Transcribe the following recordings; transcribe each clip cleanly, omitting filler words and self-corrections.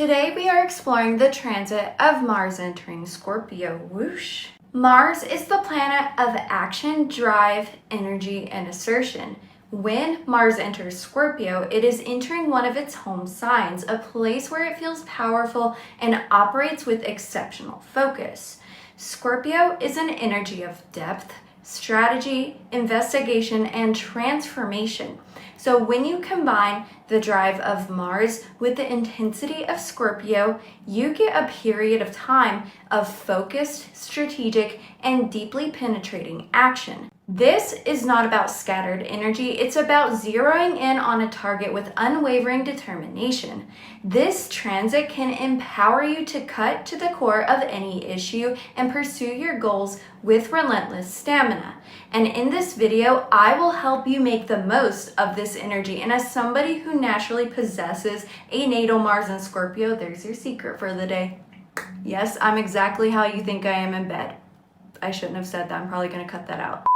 Today we are exploring the transit of Mars entering Scorpio. Whoosh! Mars is the planet of action, drive, energy, and assertion. When Mars enters Scorpio, it is entering one of its home signs, a place where it feels powerful and operates with exceptional focus. Scorpio is an energy of depth, strategy, investigation, and transformation. So when you combine the drive of Mars with the intensity of Scorpio, you get a period of time of focused, strategic, and deeply penetrating action. This is not about scattered energy, it's about zeroing in on a target with unwavering determination. This transit can empower you to cut to the core of any issue and pursue your goals with relentless stamina. And in this video, I will help you make the most of this energy. And as somebody who naturally possesses a natal Mars in Scorpio, there's your secret for the day. Yes, I'm exactly how you think I am in bed. I shouldn't have said that. I'm probably going to cut that out.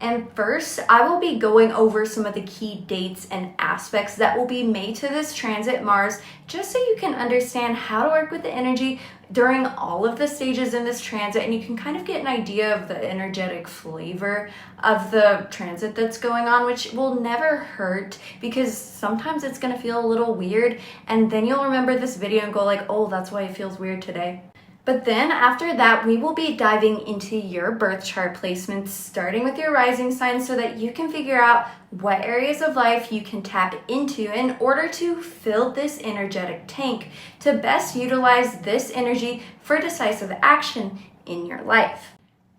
And first, I will be going over some of the key dates and aspects that will be made to this transit Mars, just so you can understand how to work with the energy during all of the stages in this transit, and you can kind of get an idea of the energetic flavor of the transit that's going on, which will never hurt because sometimes it's going to feel a little weird, and then you'll remember this video and go like, oh, that's why it feels weird today. But then after that, we will be diving into your birth chart placements, starting with your rising sign so that you can figure out what areas of life you can tap into in order to fill this energetic tank to best utilize this energy for decisive action in your life.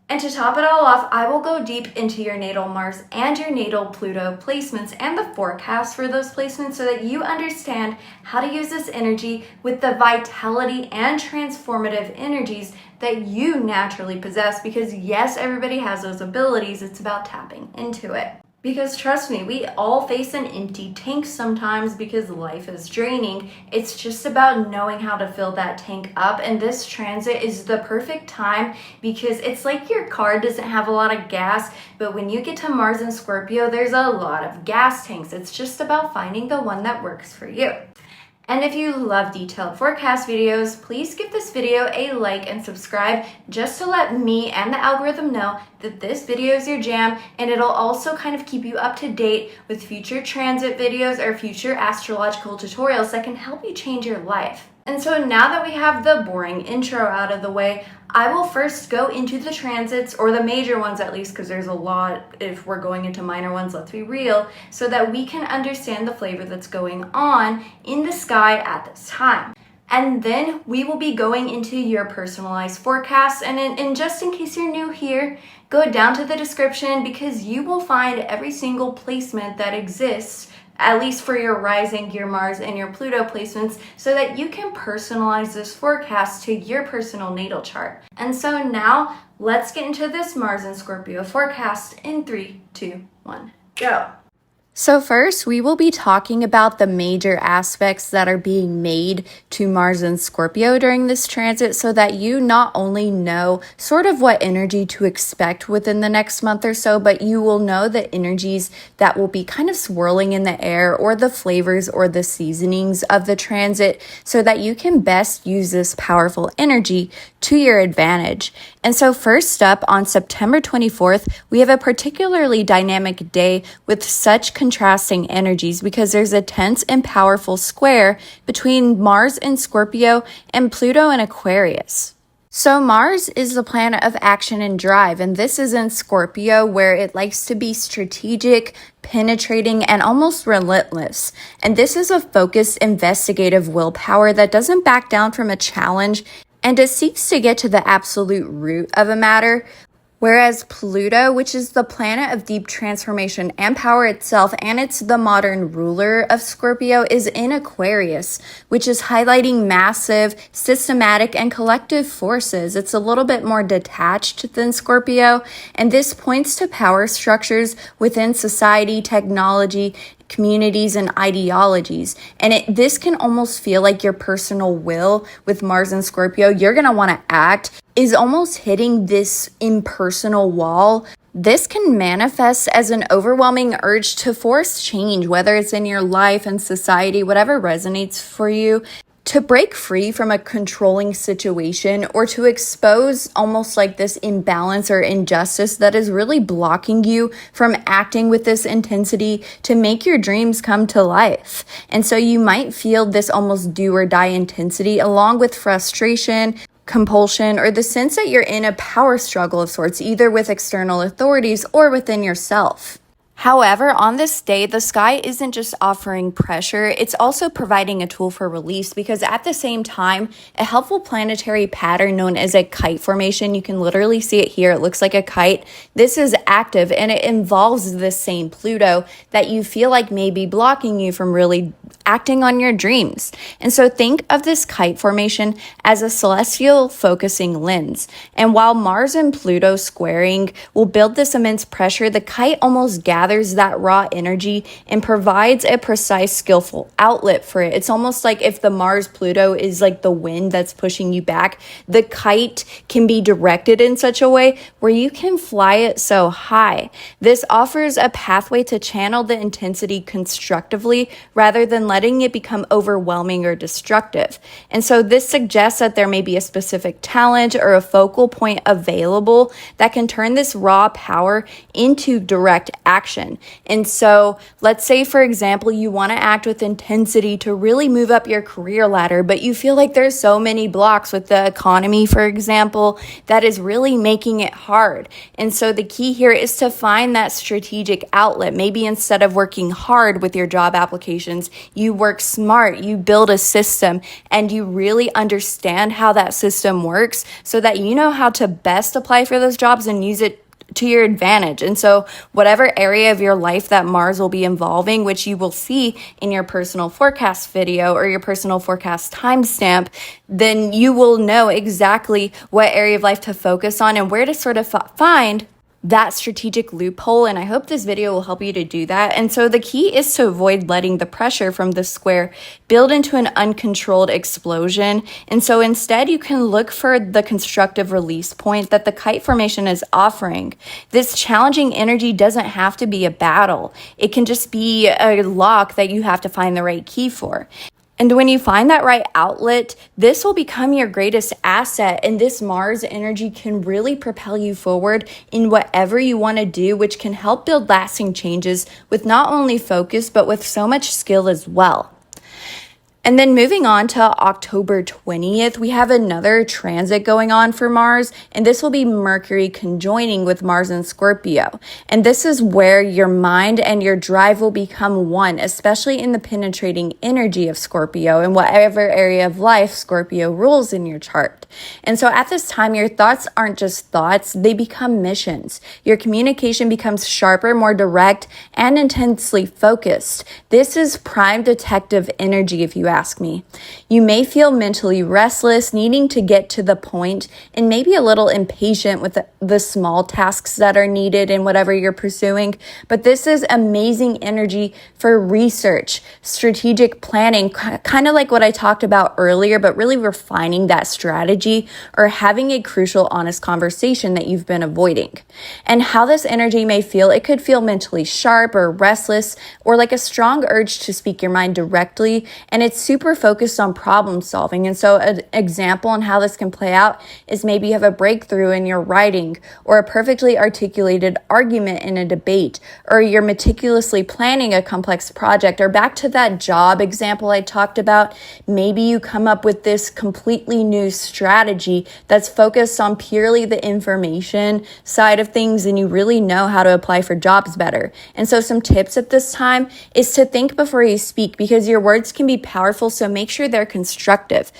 And to top it all off, I will go deep into your natal Mars and your natal Pluto placements and the forecast for those placements so that you understand how to use this energy with the vitality and transformative energies that you naturally possess. Because yes, everybody has those abilities. It's about tapping into it. Because trust me, we all face an empty tank sometimes because life is draining. It's just about knowing how to fill that tank up, and this transit is the perfect time because it's like your car doesn't have a lot of gas, but when you get to Mars and Scorpio, there's a lot of gas tanks. It's just about finding the one that works for you. And if you love detailed forecast videos, please give this video a like and subscribe just to let me and the algorithm know that this video is your jam, and it'll also kind of keep you up to date with future transit videos or future astrological tutorials that can help you change your life. And so now that we have the boring intro out of the way, I will first go into the transits, or the major ones at least, because there's a lot if we're going into minor ones, let's be real, so that we can understand the flavor that's going on in the sky at this time. And then we will be going into your personalized forecasts, and just in case you're new here, go down to the description because you will find every single placement that exists, at least for your rising, your Mars, and your Pluto placements, so that you can personalize this forecast to your personal natal chart. And so now, let's get into this Mars and Scorpio forecast in 3, 2, 1, go. So first, we will be talking about the major aspects that are being made to Mars and Scorpio during this transit so that you not only know sort of what energy to expect within the next month or so, but you will know the energies that will be kind of swirling in the air, or the flavors or the seasonings of the transit, so that you can best use this powerful energy to your advantage. And so first up, on September 24th, we have a particularly dynamic day with such contrasting energies because there's a tense and powerful square between Mars in Scorpio and Pluto in Aquarius. So Mars is the planet of action and drive, and this is in Scorpio, where it likes to be strategic, penetrating, and almost relentless. And this is a focused, investigative willpower that doesn't back down from a challenge, and it seeks to get to the absolute root of a matter. Whereas Pluto, which is the planet of deep transformation and power itself, and it's the modern ruler of Scorpio, is in Aquarius, which is highlighting massive, systematic, and collective forces. It's a little bit more detached than Scorpio, and this points to power structures within society, technology, communities, and ideologies. And this can almost feel like your personal will with Mars and Scorpio. You're going to want to act is almost hitting this impersonal wall This can manifest as an overwhelming urge to force change, whether it's in your life and society, whatever resonates for you, to break free from a controlling situation or to expose almost like this imbalance or injustice that is really blocking you from acting with this intensity to make your dreams come to life. And so you might feel this almost do or die intensity along with frustration, compulsion, or the sense that you're in a power struggle of sorts, either with external authorities or within yourself. However, on this day, the sky isn't just offering pressure, it's also providing a tool for release, because at the same time, a helpful planetary pattern known as a kite formation, you can literally see it here, it looks like a kite. This is active and it involves the same Pluto that you feel like may be blocking you from really acting on your dreams. And so think of this kite formation as a celestial focusing lens. And while Mars and Pluto squaring will build this immense pressure, the kite almost gathers that raw energy and provides a precise, skillful outlet for it. It's almost like if the Mars Pluto is like the wind that's pushing you back, the kite can be directed in such a way where you can fly it so high. This offers a pathway to channel the intensity constructively rather than letting it become overwhelming or destructive. And so this suggests that there may be a specific talent or a focal point available that can turn this raw power into direct action. And so let's say, for example, you want to act with intensity to really move up your career ladder, but you feel like there's so many blocks with the economy, for example, that is really making it hard. And so the key here is to find that strategic outlet. Maybe instead of working hard with your job applications, you work smart, you build a system, and you really understand how that system works so that you know how to best apply for those jobs and use it to your advantage. And so whatever area of your life that Mars will be involving, which you will see in your personal forecast video or your personal forecast timestamp, then you will know exactly what area of life to focus on and where to sort of find that strategic loophole. And I hope this video will help you to do that. And so the key is to avoid letting the pressure from the square build into an uncontrolled explosion. And so instead you can look for the constructive release point that the kite formation is offering. This challenging energy doesn't have to be a battle. It can just be a lock that you have to find the right key for. And when you find that right outlet, this will become your greatest asset, and this Mars energy can really propel you forward in whatever you want to do, which can help build lasting changes with not only focus, but with so much skill as well. And then moving on to October 20th, we have another transit going on for Mars, and this will be Mercury conjoining with Mars in Scorpio. And this is where your mind and your drive will become one, especially in the penetrating energy of Scorpio and whatever area of life Scorpio rules in your chart. And so at this time, your thoughts aren't just thoughts, they become missions. Your communication becomes sharper, more direct, and intensely focused. This is prime detective energy, if you ask me. You may feel mentally restless, needing to get to the point, and maybe a little impatient with the small tasks that are needed in whatever you're pursuing. But this is amazing energy for research, strategic planning, kind of like what I talked about earlier, but really refining that strategy or having a crucial, honest conversation that you've been avoiding. And how this energy may feel, it could feel mentally sharp or restless or like a strong urge to speak your mind directly, and it's super focused on problem solving. And so an example on how this can play out is maybe you have a breakthrough in your writing or a perfectly articulated argument in a debate, or you're meticulously planning a complex project, or back to that job example I talked about, maybe you come up with this completely new strategy that's focused on purely the information side of things, and you really know how to apply for jobs better. And so some tips at this time is to think before you speak, because your words can be powerful, so make sure they're constructive.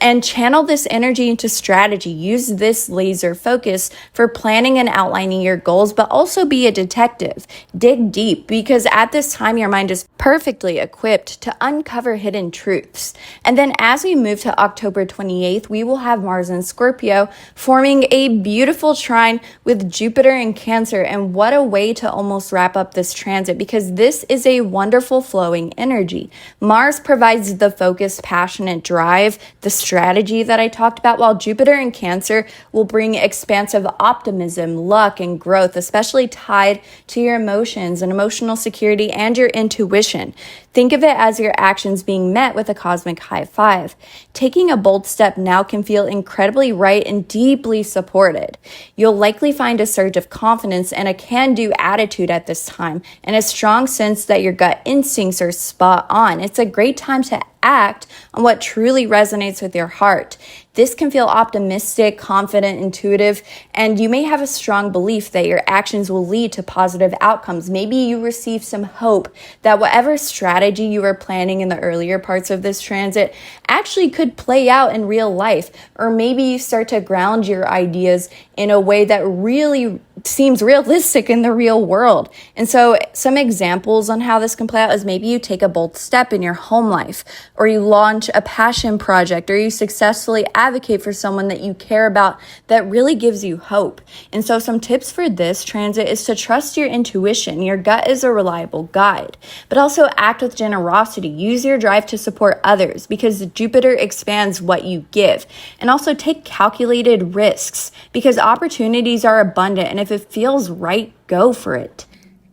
And channel this energy into strategy. Use this laser focus for planning and outlining your goals, but also be a detective. Dig deep, because at this time your mind is perfectly equipped to uncover hidden truths. And then as we move to October 28th, we will have Mars in Scorpio forming a beautiful trine with Jupiter in Cancer. And what a way to almost wrap up this transit, because this is a wonderful flowing energy. Mars provides towards the focused, passionate drive, the strategy that I talked about, while Jupiter in Cancer will bring expansive optimism, luck, and growth, especially tied to your emotions and emotional security and your intuition. Think of it as your actions being met with a cosmic high five. Taking a bold step now can feel incredibly right and deeply supported. You'll likely find a surge of confidence and a can-do attitude at this time, and a strong sense that your gut instincts are spot on. It's a great time to act on what truly resonates with your heart. This can feel optimistic, confident, intuitive, and you may have a strong belief that your actions will lead to positive outcomes. Maybe you receive some hope that whatever strategy you were planning in the earlier parts of this transit actually could play out in real life, or maybe you start to ground your ideas in a way that really seems realistic in the real world. And so some examples on how this can play out is maybe you take a bold step in your home life, or you launch a passion project, or you successfully advocate for someone that you care about that really gives you hope. And so some tips for this transit is to trust your intuition. Your gut is a reliable guide, but also act with generosity. Use your drive to support others because Jupiter expands what you give. And also take calculated risks because opportunities are abundant, and if it feels right, go for it.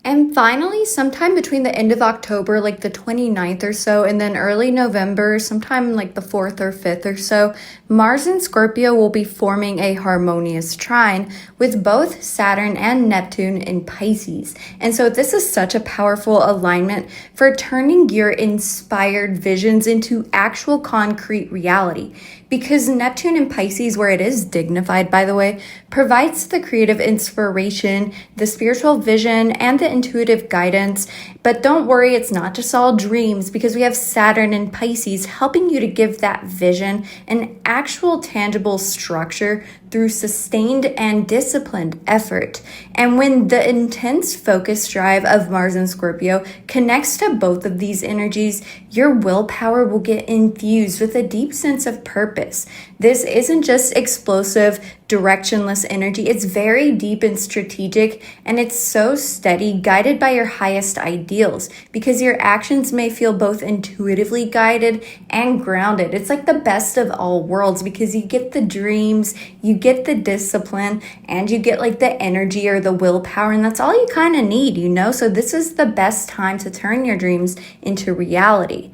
And finally, sometime between the end of October, like the 29th or so, and then early November, sometime like the 4th or 5th or so, Mars and Scorpio will be forming a harmonious trine with both Saturn and Neptune in Pisces. And so this is such a powerful alignment for turning your inspired visions into actual concrete reality. Because Neptune in Pisces, where it is dignified, by the way, provides the creative inspiration, the spiritual vision, and the intuitive guidance. But don't worry, it's not just all dreams, because we have Saturn in Pisces helping you to give that vision an actual tangible structure through sustained and disciplined effort. And when the intense focus drive of Mars and Scorpio connects to both of these energies, your willpower will get infused with a deep sense of purpose. This isn't just explosive, directionless energy. It's very deep and strategic, and it's so steady, guided by your highest ideals, because your actions may feel both intuitively guided and grounded. It's like the best of all worlds because you get the dreams, you get the discipline, and you get like the energy or the willpower, and that's all you kind of need, you know? So this is the best time to turn your dreams into reality.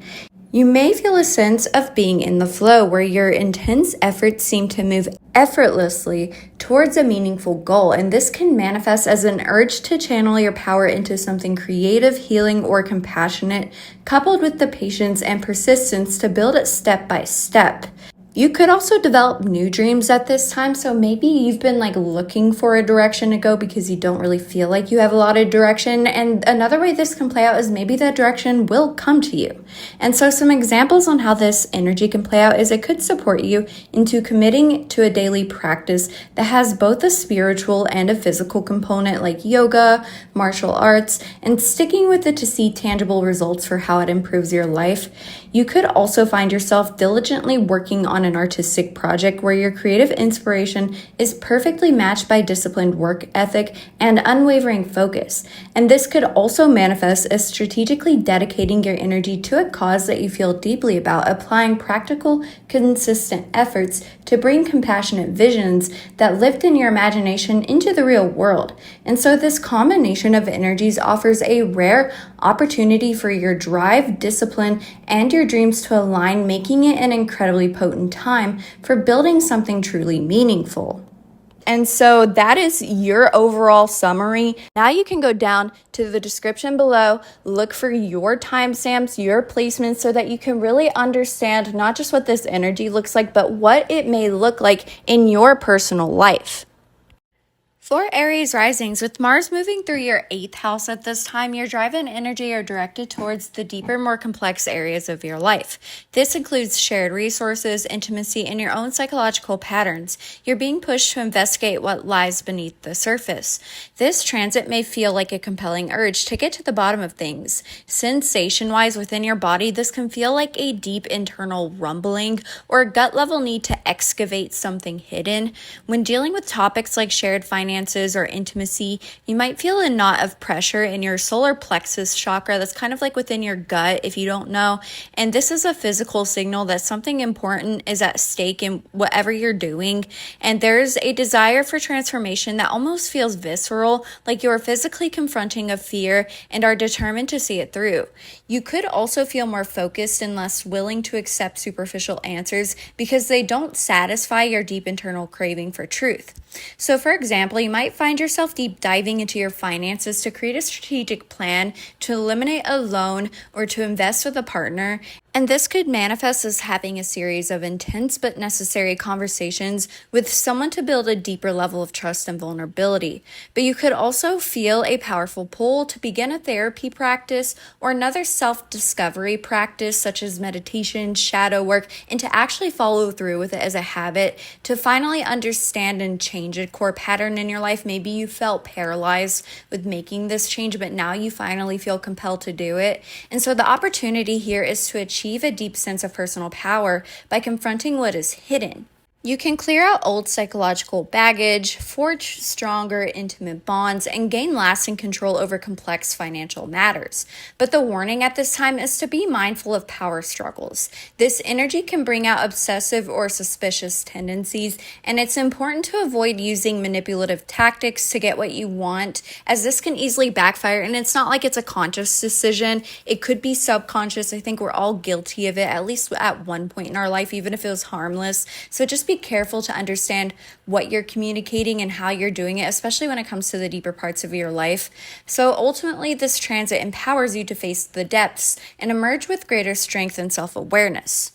You may feel a sense of being in the flow where your intense efforts seem to move effortlessly towards a meaningful goal, and this can manifest as an urge to channel your power into something creative, healing, or compassionate, coupled with the patience and persistence to build it step by step. You could also develop new dreams at this time, so maybe you've been like looking for a direction to go because you don't really feel like you have a lot of direction, and another way this can play out is maybe that direction will come to you. And so some examples on how this energy can play out is it could support you into committing to a daily practice that has both a spiritual and a physical component like yoga, martial arts, and sticking with it to see tangible results for how it improves your life. You could also find yourself diligently working on an artistic project where your creative inspiration is perfectly matched by disciplined work ethic and unwavering focus. And this could also manifest as strategically dedicating your energy to a cause that you feel deeply about, applying practical, consistent efforts to bring compassionate visions that lift in your imagination into the real world. And so this combination of energies offers a rare opportunity for your drive, discipline, and your dreams to align, making it an incredibly potent time for building something truly meaningful. And so that is your overall summary. Now you can go down to the description below, look for your timestamps, your placements, so that you can really understand not just what this energy looks like, but what it may look like in your personal life. For Aries risings, with Mars moving through your 8th house at this time, your drive and energy are directed towards the deeper, more complex areas of your life. This includes shared resources, intimacy, and your own psychological patterns. You're being pushed to investigate what lies beneath the surface. This transit may feel like a compelling urge to get to the bottom of things. Sensation-wise within your body, this can feel like a deep internal rumbling or a gut-level need to excavate something hidden. When dealing with topics like shared finances, finances or intimacy, you might feel a knot of pressure in your solar plexus chakra that's kind of like within your gut if you don't know. And this is a physical signal that something important is at stake in whatever you're doing. And there's a desire for transformation that almost feels visceral, like you're physically confronting a fear and are determined to see it through. You could also feel more focused and less willing to accept superficial answers because they don't satisfy your deep internal craving for truth. So for example, you might find yourself deep diving into your finances to create a strategic plan, to eliminate a loan, or to invest with a partner. And this could manifest as having a series of intense but necessary conversations with someone to build a deeper level of trust and vulnerability. But you could also feel a powerful pull to begin a therapy practice or another self-discovery practice such as meditation, shadow work, and to actually follow through with it as a habit to finally understand and change a core pattern in your life. Maybe you felt paralyzed with making this change, but now you finally feel compelled to do it. And so the opportunity here is to achieve a deep sense of personal power by confronting what is hidden. You can clear out old psychological baggage, forge stronger, intimate bonds, and gain lasting control over complex financial matters. But the warning at this time is to be mindful of power struggles. This energy can bring out obsessive or suspicious tendencies, and it's important to avoid using manipulative tactics to get what you want, as this can easily backfire. And it's not like it's a conscious decision. It could be subconscious. I think we're all guilty of it, at least at one point in our life, even if it was harmless. So just be careful to understand what you're communicating and how you're doing it, especially when it comes to the deeper parts of your life. So ultimately, this transit empowers you to face the depths and emerge with greater strength and self-awareness.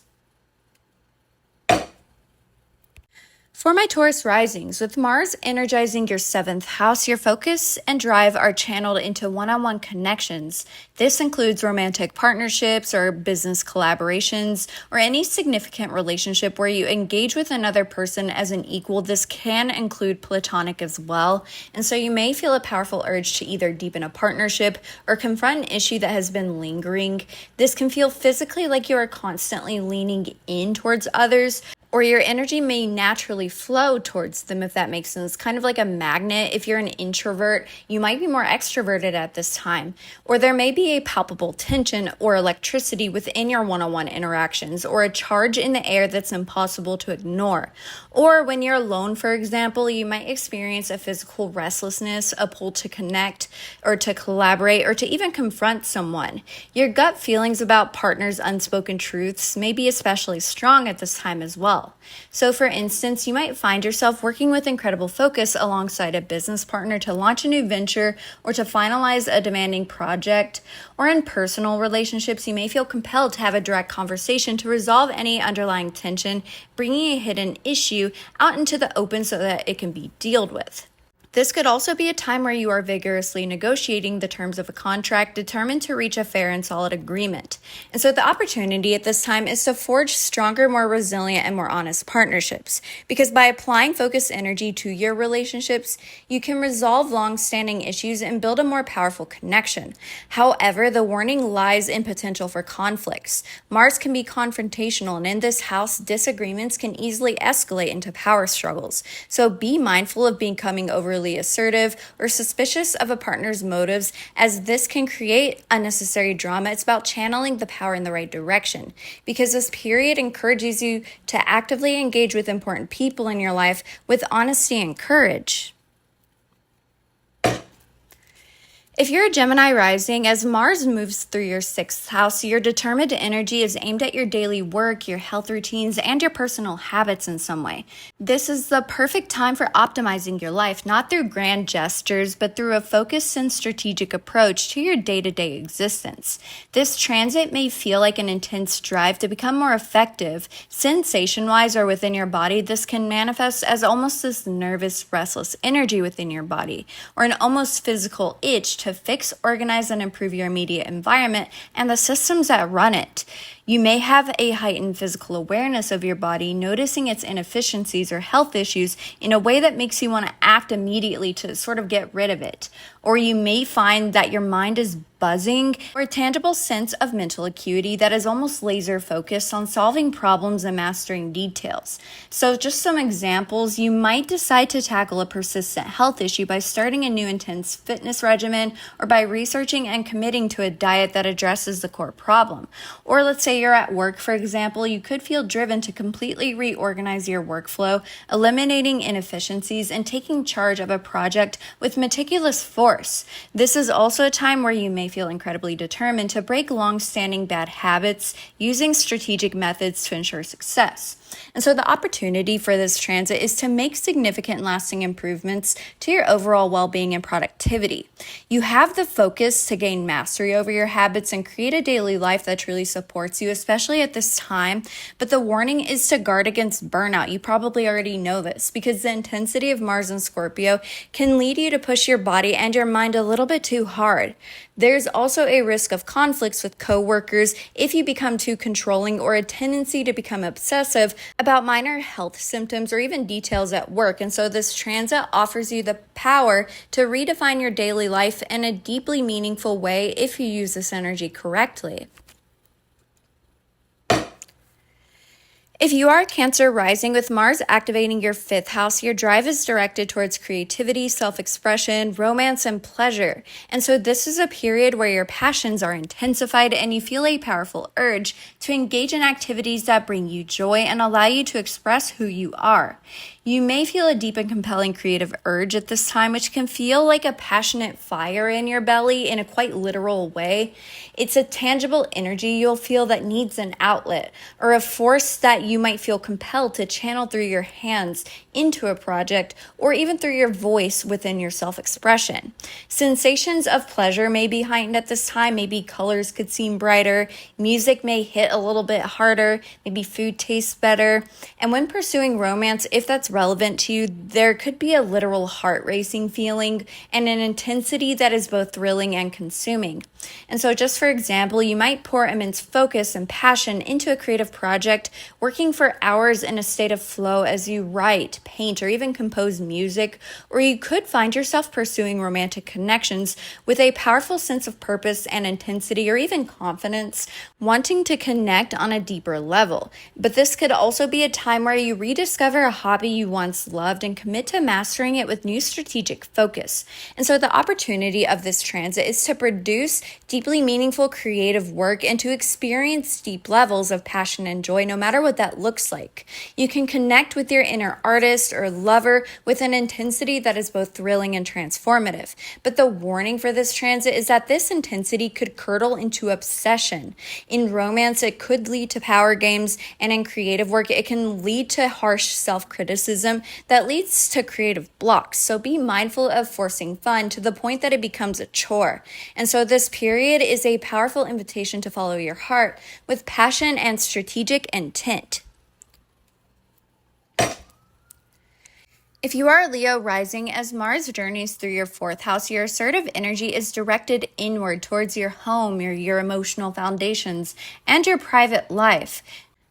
For my Taurus risings, with Mars energizing your 7th house, your focus and drive are channeled into one-on-one connections. This includes romantic partnerships or business collaborations or any significant relationship where you engage with another person as an equal. This can include platonic as well. And so you may feel a powerful urge to either deepen a partnership or confront an issue that has been lingering. This can feel physically like you are constantly leaning in towards others, or your energy may naturally flow towards them, if that makes sense. Kind of like a magnet. If you're an introvert, you might be more extroverted at this time. Or there may be a palpable tension or electricity within your one-on-one interactions, or a charge in the air that's impossible to ignore. Or when you're alone, for example, you might experience a physical restlessness, a pull to connect, or to collaborate, or to even confront someone. Your gut feelings about partners' unspoken truths may be especially strong at this time as well. So for instance, you might find yourself working with incredible focus alongside a business partner to launch a new venture or to finalize a demanding project. Or in personal relationships, you may feel compelled to have a direct conversation to resolve any underlying tension, bringing a hidden issue out into the open so that it can be dealt with. This could also be a time where you are vigorously negotiating the terms of a contract, determined to reach a fair and solid agreement. And so the opportunity at this time is to forge stronger, more resilient, and more honest partnerships. Because by applying focused energy to your relationships, you can resolve long-standing issues and build a more powerful connection. However, the warning lies in potential for conflicts. Mars can be confrontational, and in this house, disagreements can easily escalate into power struggles. So be mindful of becoming overly assertive or suspicious of a partner's motives, as this can create unnecessary drama. It's about channeling the power in the right direction, because this period encourages you to actively engage with important people in your life with honesty and courage. If you're a Gemini rising, as Mars moves through your 6th house, your determined energy is aimed at your daily work, your health routines, and your personal habits in some way. This is the perfect time for optimizing your life, not through grand gestures, but through a focused and strategic approach to your day-to-day existence. This transit may feel like an intense drive to become more effective. Sensation-wise or within your body, this can manifest as almost this nervous, restless energy within your body, or an almost physical itch to fix, organize, and improve your immediate environment and the systems that run it. You may have a heightened physical awareness of your body, noticing its inefficiencies or health issues in a way that makes you want to act immediately to sort of get rid of it. Or you may find that your mind is buzzing, or a tangible sense of mental acuity that is almost laser focused on solving problems and mastering details. So just some examples: you might decide to tackle a persistent health issue by starting a new intense fitness regimen, or by researching and committing to a diet that addresses the core problem. Or let's say you're at work, for example, you could feel driven to completely reorganize your workflow, eliminating inefficiencies and taking charge of a project with meticulous force. This is also a time where you may feel incredibly determined to break long-standing bad habits, using strategic methods to ensure success. And so the opportunity for this transit is to make significant lasting improvements to your overall well-being and productivity. You have the focus to gain mastery over your habits and create a daily life that truly supports you, especially at this time. But the warning is to guard against burnout. You probably already know this, because the intensity of Mars in Scorpio can lead you to push your body and your mind a little bit too hard. There's also a risk of conflicts with coworkers if you become too controlling, or a tendency to become obsessive about minor health symptoms or even details at work. And so this transit offers you the power to redefine your daily life in a deeply meaningful way if you use this energy correctly. If you are Cancer rising with Mars activating your 5th house, your drive is directed towards creativity, self-expression, romance, and pleasure. And so this is a period where your passions are intensified and you feel a powerful urge to engage in activities that bring you joy and allow you to express who you are. You may feel a deep and compelling creative urge at this time, which can feel like a passionate fire in your belly in a quite literal way. It's a tangible energy you'll feel that needs an outlet, or a force that you might feel compelled to channel through your hands into a project, or even through your voice within your self-expression. Sensations of pleasure may be heightened at this time. Maybe colors could seem brighter, music may hit a little bit harder, maybe food tastes better. And when pursuing romance, if that's relevant to you, there could be a literal heart racing feeling and an intensity that is both thrilling and consuming. And so just for example, you might pour immense focus and passion into a creative project, working for hours in a state of flow as you write, paint, or even compose music. Or you could find yourself pursuing romantic connections with a powerful sense of purpose and intensity, or even confidence, wanting to connect on a deeper level. But this could also be a time where you rediscover a hobby you once loved and commit to mastering it with new strategic focus. And so the opportunity of this transit is to produce deeply meaningful creative work and to experience deep levels of passion and joy, no matter what that looks like. You can connect with your inner artist or lover with an intensity that is both thrilling and transformative. But the warning for this transit is that this intensity could curdle into obsession. In romance, it could lead to power games, and in creative work, it can lead to harsh self-criticism that leads to creative blocks. So be mindful of forcing fun to the point that it becomes a chore. And so this period is a powerful invitation to follow your heart with passion and strategic intent. If you are Leo rising, as Mars journeys through your 4th house, your assertive energy is directed inward towards your home, your emotional foundations, and your private life.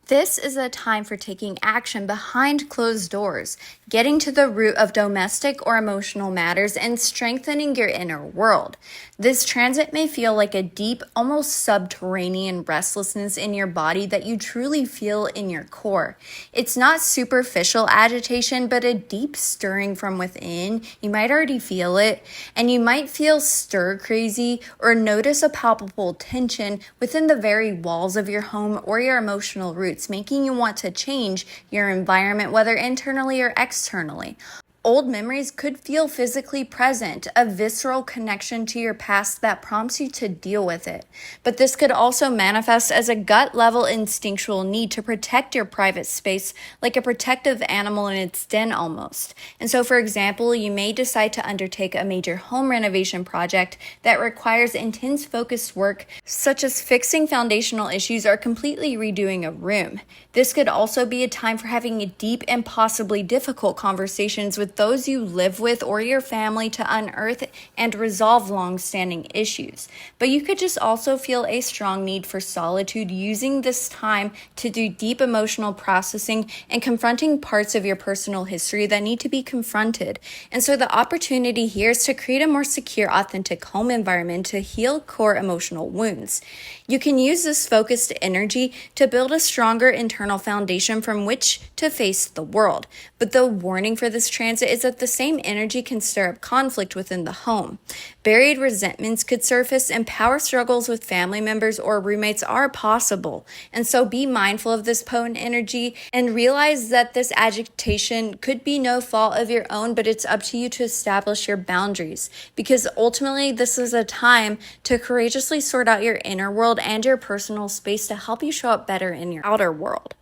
This is a time for taking action behind closed doors, getting to the root of domestic or emotional matters, and strengthening your inner world. This transit may feel like a deep, almost subterranean restlessness in your body that you truly feel in your core. It's not superficial agitation, but a deep stirring from within. You might already feel it, and you might feel stir crazy or notice a palpable tension within the very walls of your home or your emotional roots, making you want to change your environment, whether internally or externally. Old memories could feel physically present, a visceral connection to your past that prompts you to deal with it. But this could also manifest as a gut-level instinctual need to protect your private space, like a protective animal in its den almost. And so, for example, you may decide to undertake a major home renovation project that requires intense focused work, such as fixing foundational issues or completely redoing a room. This could also be a time for having deep and possibly difficult conversations with with those you live with or your family to unearth and resolve long-standing issues. But you could just also feel a strong need for solitude, using this time to do deep emotional processing and confronting parts of your personal history that need to be confronted. And so the opportunity here is to create a more secure, authentic home environment to heal core emotional wounds. You can use this focused energy to build a stronger internal foundation from which to face the world. But the warning for this transit is that the same energy can stir up conflict within the home. Buried resentments could surface, and power struggles with family members or roommates are possible. And so be mindful of this potent energy and realize that this agitation could be no fault of your own, but it's up to you to establish your boundaries. Because ultimately, this is a time to courageously sort out your inner world and your personal space to help you show up better in your outer world.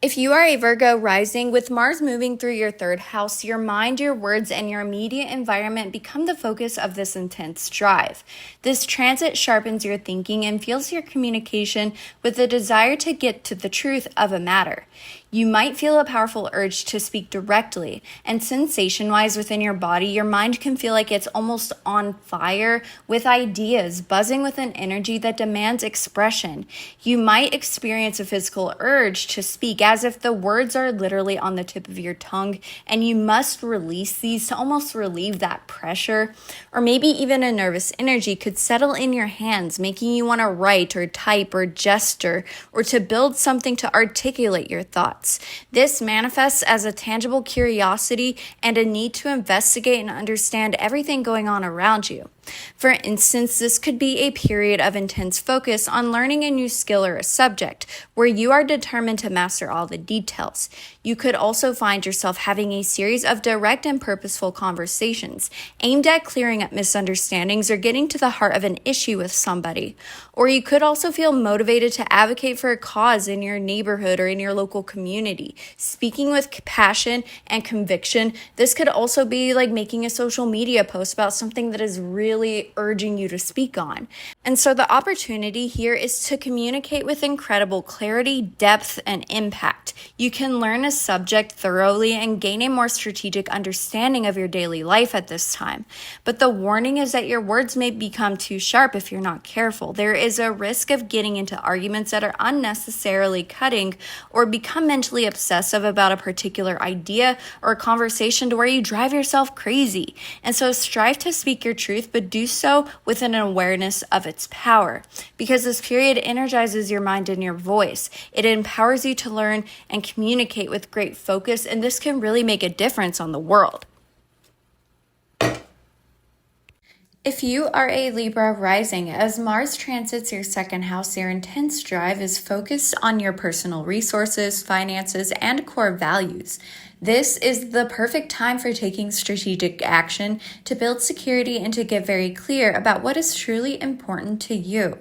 If you are a Virgo rising, with Mars moving through your third house, your mind, your words, and your immediate environment become the focus of this intense drive. This transit sharpens your thinking and fuels your communication with the desire to get to the truth of a matter. You might feel a powerful urge to speak directly, and sensation-wise within your body, your mind can feel like it's almost on fire with ideas, buzzing with an energy that demands expression. You might experience a physical urge to speak as if the words are literally on the tip of your tongue, and you must release these to almost relieve that pressure. Or maybe even a nervous energy could settle in your hands, making you want to write or type or gesture or to build something to articulate your thoughts. This manifests as a tangible curiosity and a need to investigate and understand everything going on around you. For instance, this could be a period of intense focus on learning a new skill or a subject where you are determined to master all the details. You could also find yourself having a series of direct and purposeful conversations aimed at clearing up misunderstandings or getting to the heart of an issue with somebody. Or you could also feel motivated to advocate for a cause in your neighborhood or in your local community. Speaking with passion and conviction, this could also be like making a social media post about something that is really urging you to speak on. And so the opportunity here is to communicate with incredible clarity, depth, and impact. You can learn a subject thoroughly and gain a more strategic understanding of your daily life at this time. But the warning is that your words may become too sharp if you're not careful. There is a risk of getting into arguments that are unnecessarily cutting or become mentally obsessive about a particular idea or conversation to where you drive yourself crazy. And so strive to speak your truth, but do so with an awareness of its power, because this period energizes your mind and your voice. It empowers you to learn and communicate with great focus, and this can really make a difference on the world. If you are a Libra rising, as Mars transits your second house, your intense drive is focused on your personal resources, finances, and core values. This is the perfect time for taking strategic action to build security and to get very clear about what is truly important to you.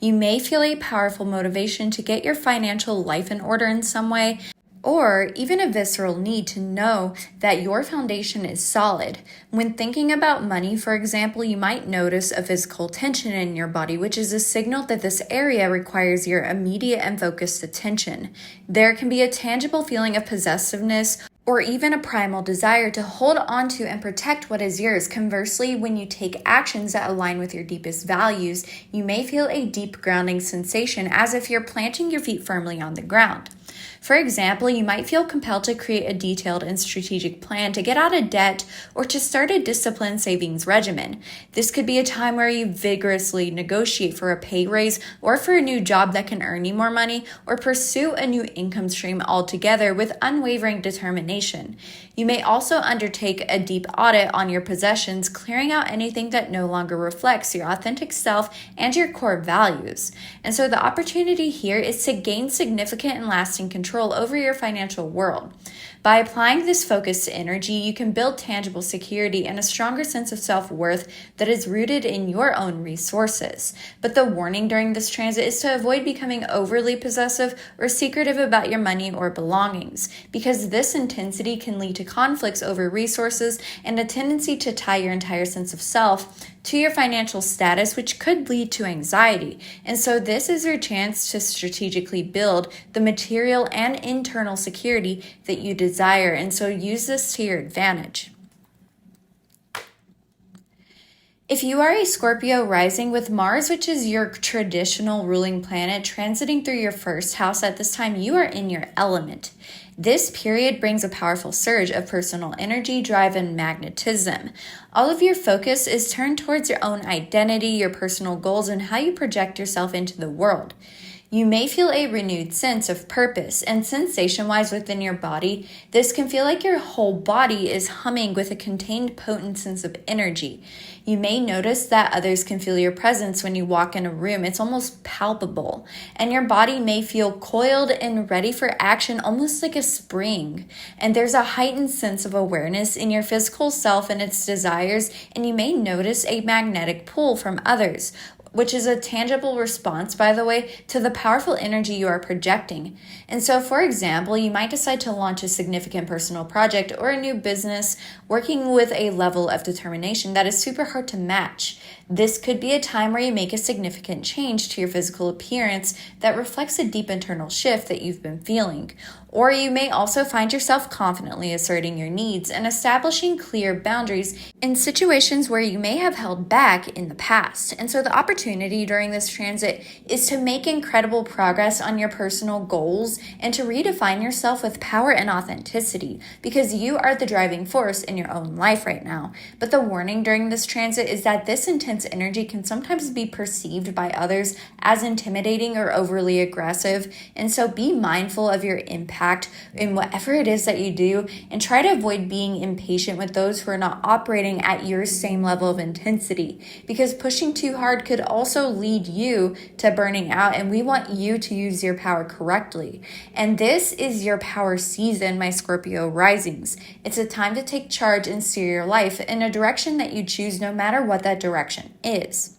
You may feel a powerful motivation to get your financial life in order in some way, or even a visceral need to know that your foundation is solid. When thinking about money, for example, you might notice a physical tension in your body, which is a signal that this area requires your immediate and focused attention. There can be a tangible feeling of possessiveness or even a primal desire to hold on to and protect what is yours. Conversely, when you take actions that align with your deepest values, you may feel a deep grounding sensation as if you're planting your feet firmly on the ground. For example, you might feel compelled to create a detailed and strategic plan to get out of debt or to start a disciplined savings regimen. This could be a time where you vigorously negotiate for a pay raise or for a new job that can earn you more money, or pursue a new income stream altogether with unwavering determination. You may also undertake a deep audit on your possessions, clearing out anything that no longer reflects your authentic self and your core values. And so the opportunity here is to gain significant and lasting control over your financial world. By applying this focused energy, you can build tangible security and a stronger sense of self-worth that is rooted in your own resources. But the warning during this transit is to avoid becoming overly possessive or secretive about your money or belongings, because this intensity can lead to conflicts over resources and a tendency to tie your entire sense of self to your financial status, which could lead to anxiety. And so this is your chance to strategically build the material and internal security that you desire. And so use this to your advantage. If you are a Scorpio rising with Mars, which is your traditional ruling planet, transiting through your first house at this time, you are in your element. This period brings a powerful surge of personal energy, drive, and magnetism. All of your focus is turned towards your own identity, your personal goals, and how you project yourself into the world. You may feel a renewed sense of purpose, and sensation-wise within your body, this can feel like your whole body is humming with a contained, potent sense of energy. You may notice that others can feel your presence when you walk in a room. It's almost palpable, and your body may feel coiled and ready for action, almost like a spring. And there's a heightened sense of awareness in your physical self and its desires, and you may notice a magnetic pull from others, which is a tangible response, by the way, to the powerful energy you are projecting. And so, for example, you might decide to launch a significant personal project or a new business working with a level of determination that is super hard to match. This could be a time where you make a significant change to your physical appearance that reflects a deep internal shift that you've been feeling. Or you may also find yourself confidently asserting your needs and establishing clear boundaries in situations where you may have held back in the past. And so the opportunity during this transit is to make incredible progress on your personal goals and to redefine yourself with power and authenticity, because you are the driving force in your own life right now. But the warning during this transit is that this intense energy can sometimes be perceived by others as intimidating or overly aggressive. And so be mindful of your impact in whatever it is that you do, and try to avoid being impatient with those who are not operating at your same level of intensity, because pushing too hard could also lead you to burning out, and we want you to use your power correctly. And this is your power season, my Scorpio risings. It's a time to take charge and steer your life in a direction that you choose, no matter what that direction is.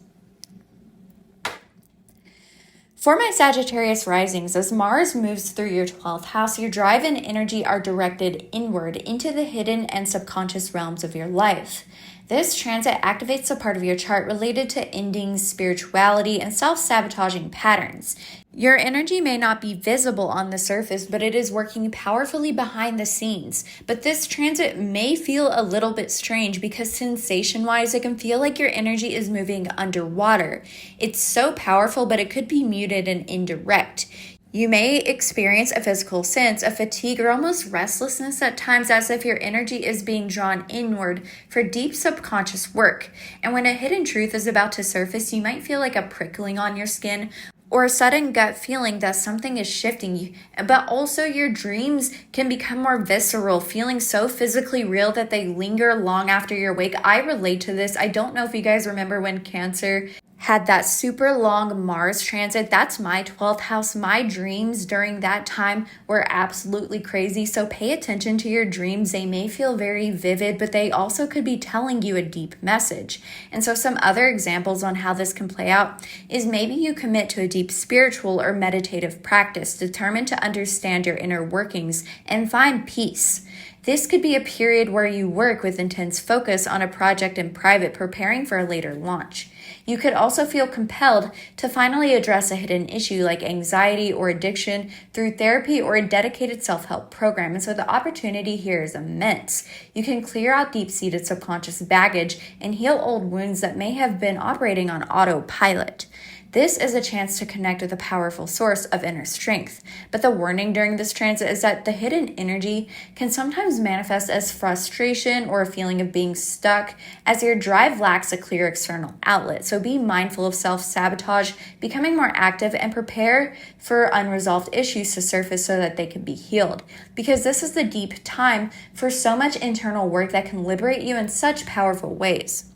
For my Sagittarius risings, as Mars moves through your 12th house, your drive and energy are directed inward into the hidden and subconscious realms of your life. This transit activates a part of your chart related to endings, spirituality, and self-sabotaging patterns. Your energy may not be visible on the surface, but it is working powerfully behind the scenes. But this transit may feel a little bit strange because sensation-wise, it can feel like your energy is moving underwater. It's so powerful, but it could be muted and indirect. You may experience a physical sense of fatigue or almost restlessness at times, as if your energy is being drawn inward for deep subconscious work. And when a hidden truth is about to surface, you might feel like a prickling on your skin or a sudden gut feeling that something is shifting you. But also your dreams can become more visceral, feeling so physically real that they linger long after you're awake. I relate to this. I don't know if you guys remember when Cancer had that super long Mars transit. That's my 12th house. My dreams during that time were absolutely crazy. So pay attention to your dreams. They may feel very vivid, but they also could be telling you a deep message. And so some other examples on how this can play out is maybe you commit to a deep spiritual or meditative practice, determined to understand your inner workings and find peace. This could be a period where you work with intense focus on a project in private, preparing for a later launch. You could also feel compelled to finally address a hidden issue like anxiety or addiction through therapy or a dedicated self-help program. And so the opportunity here is immense. You can clear out deep-seated subconscious baggage and heal old wounds that may have been operating on autopilot. This is a chance to connect with a powerful source of inner strength. But the warning during this transit is that the hidden energy can sometimes manifest as frustration or a feeling of being stuck, as your drive lacks a clear external outlet. So be mindful of self-sabotage, becoming more active, and prepare for unresolved issues to surface so that they can be healed. Because this is the deep time for so much internal work that can liberate you in such powerful ways.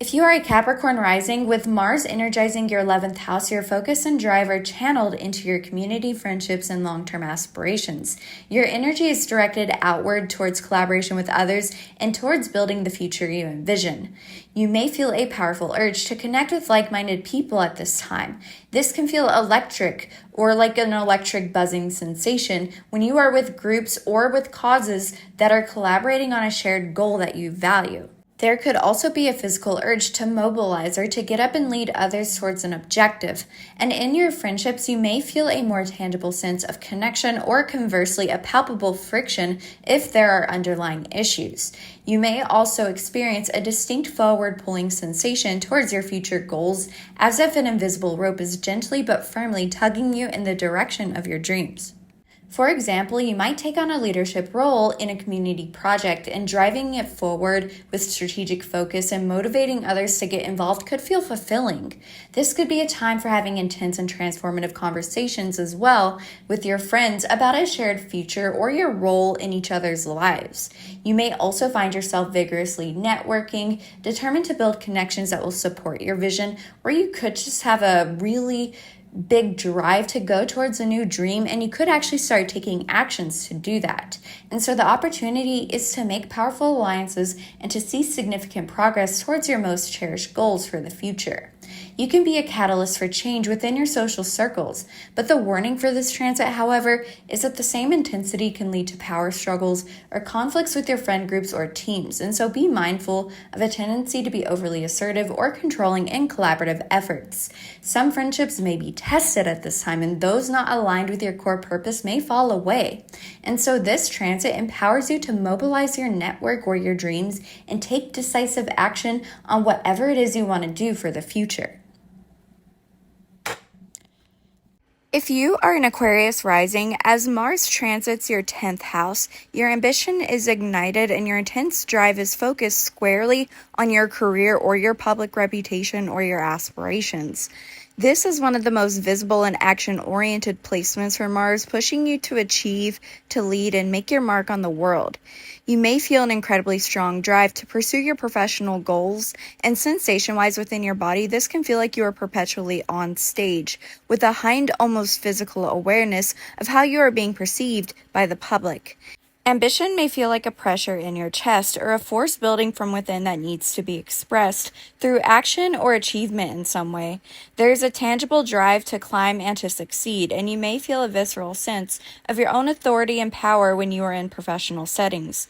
If you are a Capricorn rising, with Mars energizing your 11th house, your focus and drive are channeled into your community, friendships, and long-term aspirations. Your energy is directed outward towards collaboration with others and towards building the future you envision. You may feel a powerful urge to connect with like-minded people at this time. This can feel electric or like an electric buzzing sensation when you are with groups or with causes that are collaborating on a shared goal that you value. There could also be a physical urge to mobilize or to get up and lead others towards an objective. And in your friendships, you may feel a more tangible sense of connection or conversely a palpable friction if there are underlying issues. You may also experience a distinct forward pulling sensation towards your future goals, as if an invisible rope is gently but firmly tugging you in the direction of your dreams. For example, you might take on a leadership role in a community project, and driving it forward with strategic focus and motivating others to get involved could feel fulfilling. This could be a time for having intense and transformative conversations as well with your friends about a shared future or your role in each other's lives. You may also find yourself vigorously networking, determined to build connections that will support your vision, or you could just have a really big drive to go towards a new dream, and you could actually start taking actions to do that. And so the opportunity is to make powerful alliances and to see significant progress towards your most cherished goals for the future. You can be a catalyst for change within your social circles, but the warning for this transit, however, is that the same intensity can lead to power struggles or conflicts with your friend groups or teams, and so be mindful of a tendency to be overly assertive or controlling in collaborative efforts. Some friendships may be tested at this time, and those not aligned with your core purpose may fall away. And so this transit empowers you to mobilize your network or your dreams and take decisive action on whatever it is you want to do for the future. If you are an Aquarius rising, as Mars transits your 10th house, your ambition is ignited and your intense drive is focused squarely on your career or your public reputation or your aspirations. This is one of the most visible and action-oriented placements for Mars, pushing you to achieve, to lead, and make your mark on the world. You may feel an incredibly strong drive to pursue your professional goals, and sensation-wise within your body, this can feel like you are perpetually on stage, with a heightened, almost physical awareness of how you are being perceived by the public. Ambition may feel like a pressure in your chest or a force building from within that needs to be expressed through action or achievement in some way. There's a tangible drive to climb and to succeed, and you may feel a visceral sense of your own authority and power when you are in professional settings.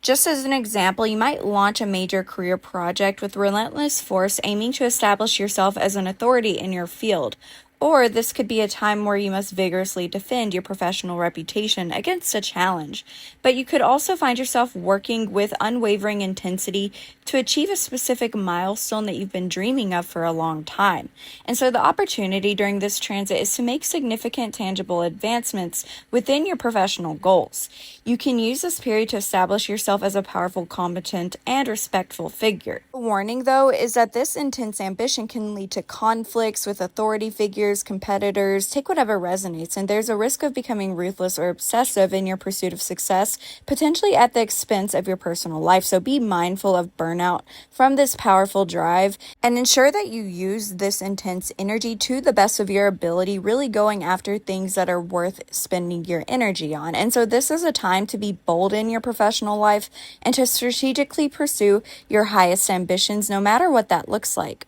Just as an example, you might launch a major career project with relentless force aiming to establish yourself as an authority in your field. Or this could be a time where you must vigorously defend your professional reputation against a challenge. But you could also find yourself working with unwavering intensity to achieve a specific milestone that you've been dreaming of for a long time. And so the opportunity during this transit is to make significant tangible advancements within your professional goals. You can use this period to establish yourself as a powerful, competent, and respectful figure. The warning, though, is that this intense ambition can lead to conflicts with authority figures, competitors, take whatever resonates, and there's a risk of becoming ruthless or obsessive in your pursuit of success, potentially at the expense of your personal life. So be mindful of burnout from this powerful drive and ensure that you use this intense energy to the best of your ability, really going after things that are worth spending your energy on. And so this is a time to be bold in your professional life and to strategically pursue your highest ambitions, no matter what that looks like.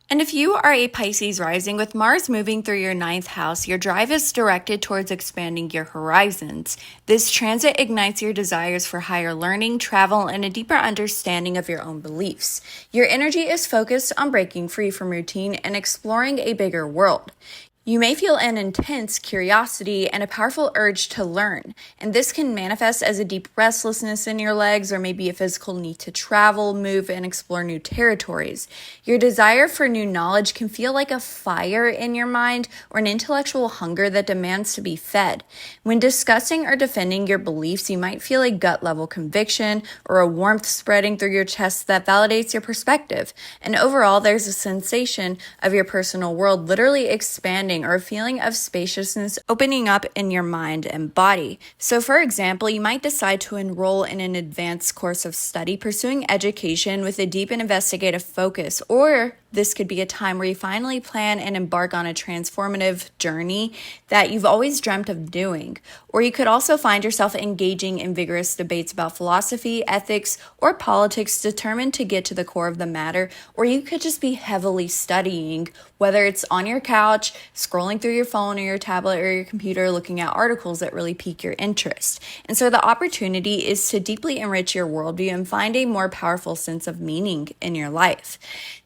And if you are a Pisces rising, with Mars moving through your 9th house, your drive is directed towards expanding your horizons. This transit ignites your desires for higher learning, travel, and a deeper understanding of your own beliefs. Your energy is focused on breaking free from routine and exploring a bigger world. You may feel an intense curiosity and a powerful urge to learn, and this can manifest as a deep restlessness in your legs or maybe a physical need to travel, move, and explore new territories. Your desire for new knowledge can feel like a fire in your mind or an intellectual hunger that demands to be fed. When discussing or defending your beliefs, you might feel a gut-level conviction or a warmth spreading through your chest that validates your perspective. And overall, there's a sensation of your personal world literally expanding understanding or a feeling of spaciousness opening up in your mind and body. So for example, you might decide to enroll in an advanced course of study, pursuing education with a deep and investigative focus, or this could be a time where you finally plan and embark on a transformative journey that you've always dreamt of doing. Or you could also find yourself engaging in vigorous debates about philosophy, ethics, or politics, determined to get to the core of the matter. Or you could just be heavily studying, whether it's on your couch, scrolling through your phone or your tablet or your computer, looking at articles that really pique your interest. And so the opportunity is to deeply enrich your worldview and find a more powerful sense of meaning in your life.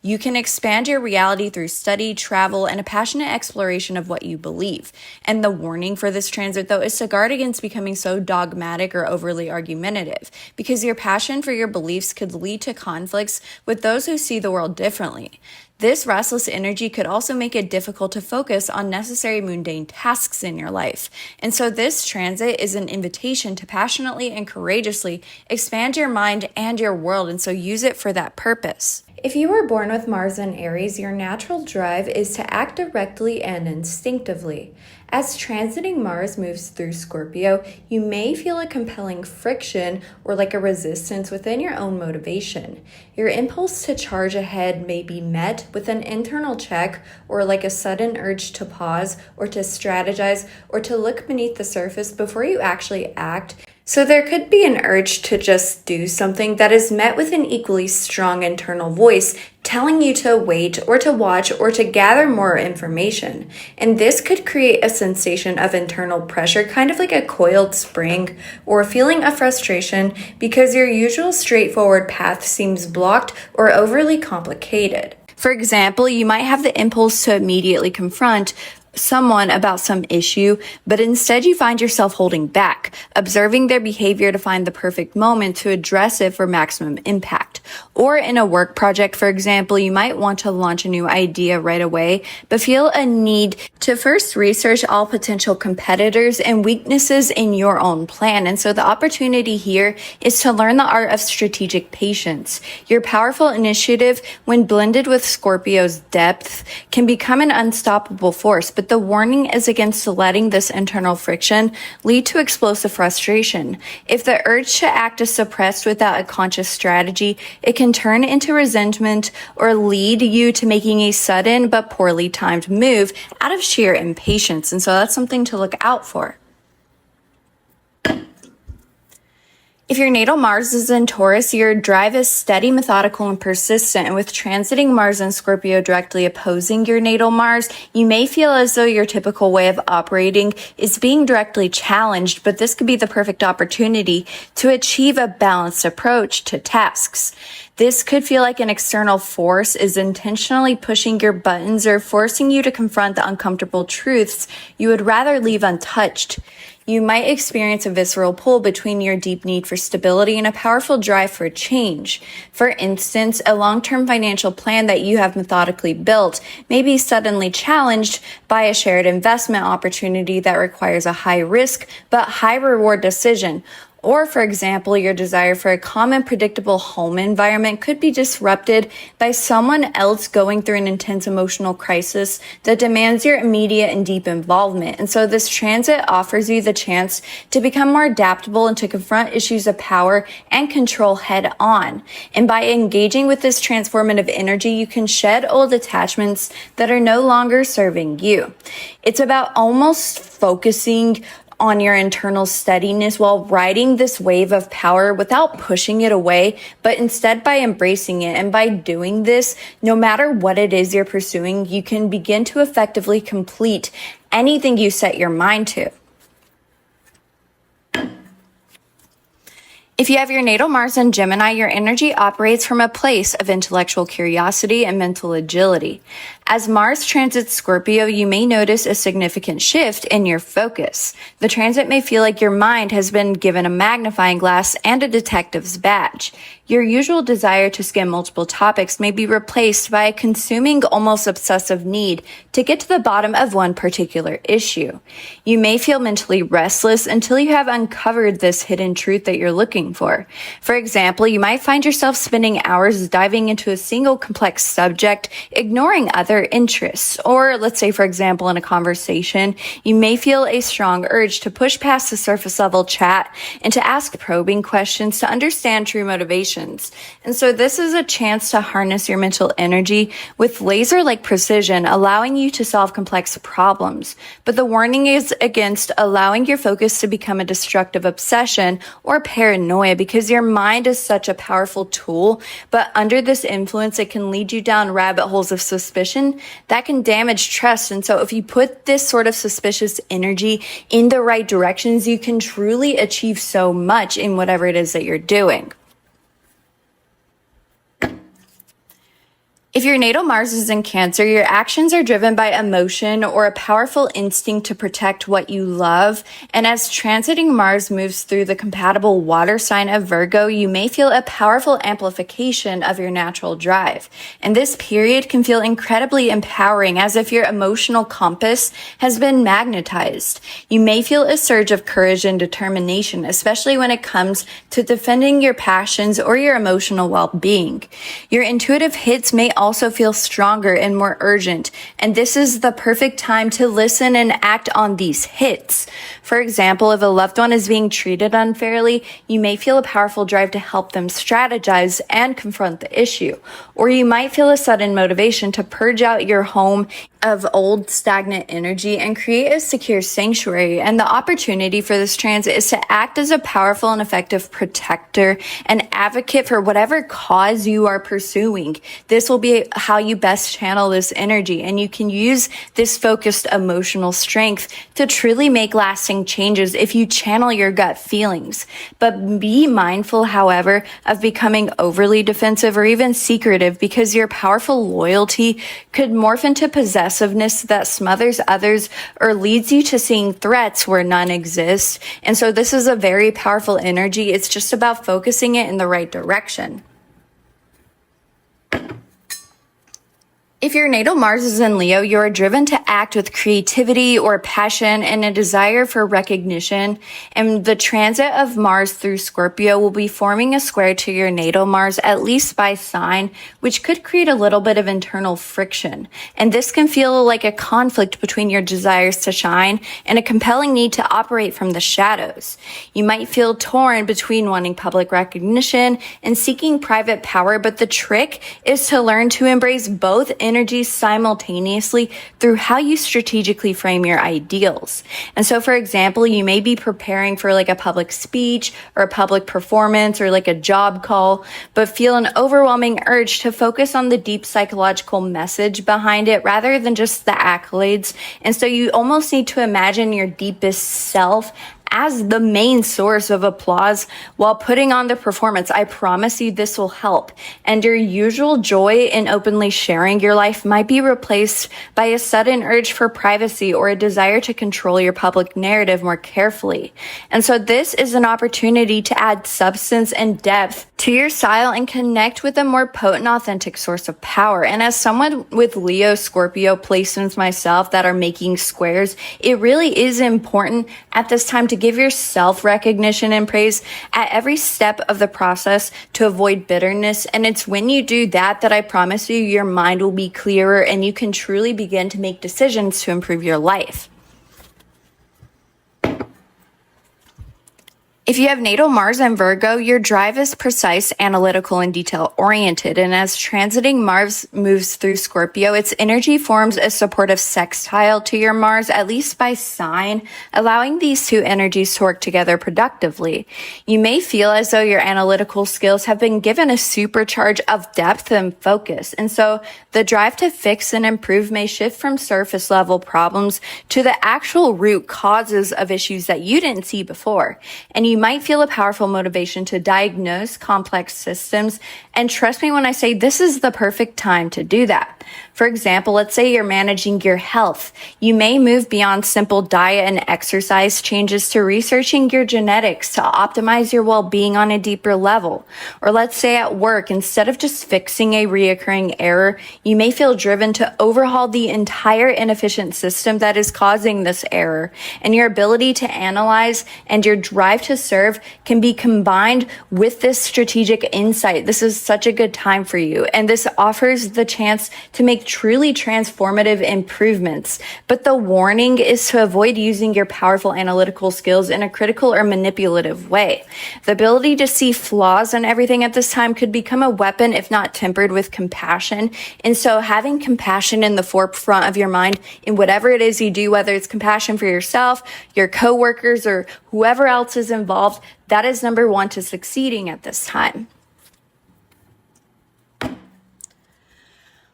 You can expand your reality through study, travel, and a passionate exploration of what you believe. And the warning for this transit, though, is to guard against becoming so dogmatic or overly argumentative, because your passion for your beliefs could lead to conflicts with those who see the world differently. This restless energy could also make it difficult to focus on necessary mundane tasks in your life. And so this transit is an invitation to passionately and courageously expand your mind and your world, and so use it for that purpose. If you were born with Mars in Aries, your natural drive is to act directly and instinctively. As transiting Mars moves through Scorpio, you may feel a compelling friction or like a resistance within your own motivation. Your impulse to charge ahead may be met with an internal check or like a sudden urge to pause or to strategize or to look beneath the surface before you actually act. So there could be an urge to just do something that is met with an equally strong internal voice telling you to wait or to watch or to gather more information. And this could create a sensation of internal pressure, kind of like a coiled spring, or a feeling of frustration because your usual straightforward path seems blocked or overly complicated. For example, you might have the impulse to immediately confront someone about some issue, but instead you find yourself holding back, observing their behavior to find the perfect moment to address it for maximum impact. Or in a work project, for example, you might want to launch a new idea right away, but feel a need to first research all potential competitors and weaknesses in your own plan. And so the opportunity here is to learn the art of strategic patience. Your powerful initiative, when blended with Scorpio's depth, can become an unstoppable force. But the warning is against letting this internal friction lead to explosive frustration. If the urge to act is suppressed without a conscious strategy, it can turn into resentment or lead you to making a sudden but poorly timed move out of sheer impatience. And so that's something to look out for. If your natal Mars is in Taurus, your drive is steady, methodical, and persistent. And with transiting Mars and Scorpio directly opposing your natal Mars, you may feel as though your typical way of operating is being directly challenged, but this could be the perfect opportunity to achieve a balanced approach to tasks. This could feel like an external force is intentionally pushing your buttons or forcing you to confront the uncomfortable truths you would rather leave untouched. You might experience a visceral pull between your deep need for stability and a powerful drive for change. For instance, a long-term financial plan that you have methodically built may be suddenly challenged by a shared investment opportunity that requires a high risk but high reward decision. Or, for example, your desire for a calm and predictable home environment could be disrupted by someone else going through an intense emotional crisis that demands your immediate and deep involvement. And so this transit offers you the chance to become more adaptable and to confront issues of power and control head on. And by engaging with this transformative energy, you can shed old attachments that are no longer serving you. It's about almost focusing on your internal steadiness while riding this wave of power without pushing it away, but instead by embracing it. And by doing this, no matter what it is you're pursuing, you can begin to effectively complete anything you set your mind to. If you have your natal Mars in Gemini, your energy operates from a place of intellectual curiosity and mental agility. As Mars transits Scorpio, you may notice a significant shift in your focus. The transit may feel like your mind has been given a magnifying glass and a detective's badge. Your usual desire to skim multiple topics may be replaced by a consuming, almost obsessive need to get to the bottom of one particular issue. You may feel mentally restless until you have uncovered this hidden truth that you're looking for. For example, you might find yourself spending hours diving into a single complex subject, ignoring other interests. Or let's say, for example, in a conversation, you may feel a strong urge to push past the surface level chat and to ask probing questions to understand true motivations. And so this is a chance to harness your mental energy with laser-like precision, allowing you to solve complex problems. But the warning is against allowing your focus to become a destructive obsession or paranoia, because your mind is such a powerful tool, but under this influence, it can lead you down rabbit holes of suspicion that can damage trust. And so if you put this sort of suspicious energy in the right directions, you can truly achieve so much in whatever it is that you're doing. If your natal Mars is in Cancer, your actions are driven by emotion or a powerful instinct to protect what you love. And as transiting Mars moves through the compatible water sign of Virgo, you may feel a powerful amplification of your natural drive. And this period can feel incredibly empowering, as if your emotional compass has been magnetized. You may feel a surge of courage and determination, especially when it comes to defending your passions or your emotional well-being. Your intuitive hits may also feel stronger and more urgent, and this is the perfect time to listen and act on these hits. For example, if a loved one is being treated unfairly, you may feel a powerful drive to help them strategize and confront the issue. Or you might feel a sudden motivation to purge out your home of old stagnant energy and create a secure sanctuary. And the opportunity for this transit is to act as a powerful and effective protector and advocate for whatever cause you are pursuing. This will be how you best channel this energy, and you can use this focused emotional strength to truly make lasting changes if you channel your gut feelings. But be mindful, however, of becoming overly defensive or even secretive, because your powerful loyalty could morph into possessiveness that smothers others or leads you to seeing threats where none exist. And so this is a very powerful energy. It's just about focusing it in the right direction. If your natal Mars is in Leo, you are driven to act with creativity or passion and a desire for recognition. And the transit of Mars through Scorpio will be forming a square to your natal Mars, at least by sign, which could create a little bit of internal friction. And this can feel like a conflict between your desires to shine and a compelling need to operate from the shadows. You might feel torn between wanting public recognition and seeking private power, but the trick is to learn to embrace both energies simultaneously through how you strategically frame your ideals. And so, for example, you may be preparing for like a public speech or a public performance or like a job call, but feel an overwhelming urge to focus on the deep psychological message behind it rather than just the accolades. And so you almost need to imagine your deepest self as the main source of applause while putting on the performance. I promise you this will help. And your usual joy in openly sharing your life might be replaced by a sudden urge for privacy or a desire to control your public narrative more carefully. And so this is an opportunity to add substance and depth to your style and connect with a more potent, authentic source of power. And as someone with Leo, Scorpio placements myself that are making squares, it really is important at this time to give yourself recognition and praise at every step of the process to avoid bitterness. And it's when you do that I promise you your mind will be clearer and you can truly begin to make decisions to improve your life. If you have natal Mars and Virgo, your drive is precise, analytical, and detail-oriented. And as transiting Mars moves through Scorpio, its energy forms a supportive sextile to your Mars, at least by sign, allowing these two energies to work together productively. You may feel as though your analytical skills have been given a supercharge of depth and focus. And so the drive to fix and improve may shift from surface-level problems to the actual root causes of issues that you didn't see before. And you might feel a powerful motivation to diagnose complex systems. And trust me when I say this is the perfect time to do that. For example, let's say you're managing your health. You may move beyond simple diet and exercise changes to researching your genetics to optimize your well-being on a deeper level. Or let's say at work, instead of just fixing a reoccurring error, you may feel driven to overhaul the entire inefficient system that is causing this error. And your ability to analyze and your drive to serve can be combined with this strategic insight. This is such a good time for you. And this offers the chance to make truly transformative improvements. But the warning is to avoid using your powerful analytical skills in a critical or manipulative way. The ability to see flaws in everything at this time could become a weapon if not tempered with compassion. And so having compassion in the forefront of your mind in whatever it is you do, whether it's compassion for yourself, your coworkers, or whoever else is involved, that is number one to succeeding at this time.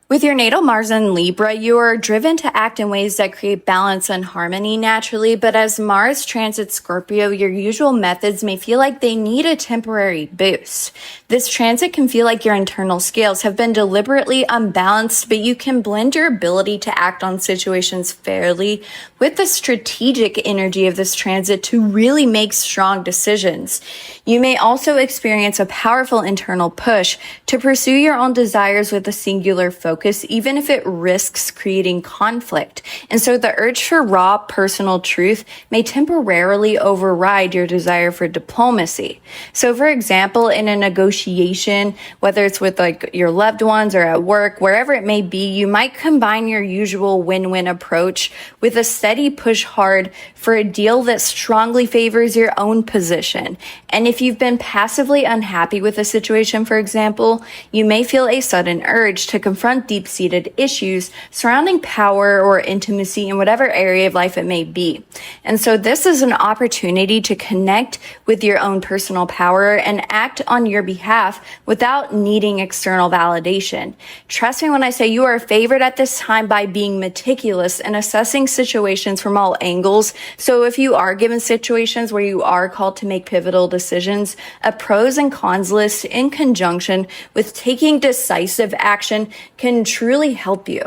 With your natal Mars in Libra, you are driven to act in ways that create balance and harmony naturally, but as Mars transits Scorpio, your usual methods may feel like they need a temporary boost. This transit can feel like your internal scales have been deliberately unbalanced, but you can blend your ability to act on situations fairly with the strategic energy of this transit to really make strong decisions. You may also experience a powerful internal push to pursue your own desires with a singular focus, even if it risks creating conflict. And so the urge for raw personal truth may temporarily override your desire for diplomacy. So for example, in a negotiation, whether it's with like your loved ones or at work, wherever it may be, you might combine your usual win-win approach with a steady push hard for a deal that strongly favors your own position. And if you've been passively unhappy with a situation, for example, you may feel a sudden urge to confront deep-seated issues surrounding power or intimacy in whatever area of life it may be. And so this is an opportunity to connect with your own personal power and act on your behalf without needing external validation. Trust me when I say you are favored at this time by being meticulous and assessing situations from all angles. So if you are given situations where you are called to make pivotal decisions, a pros and cons list in conjunction with taking decisive action can truly help you.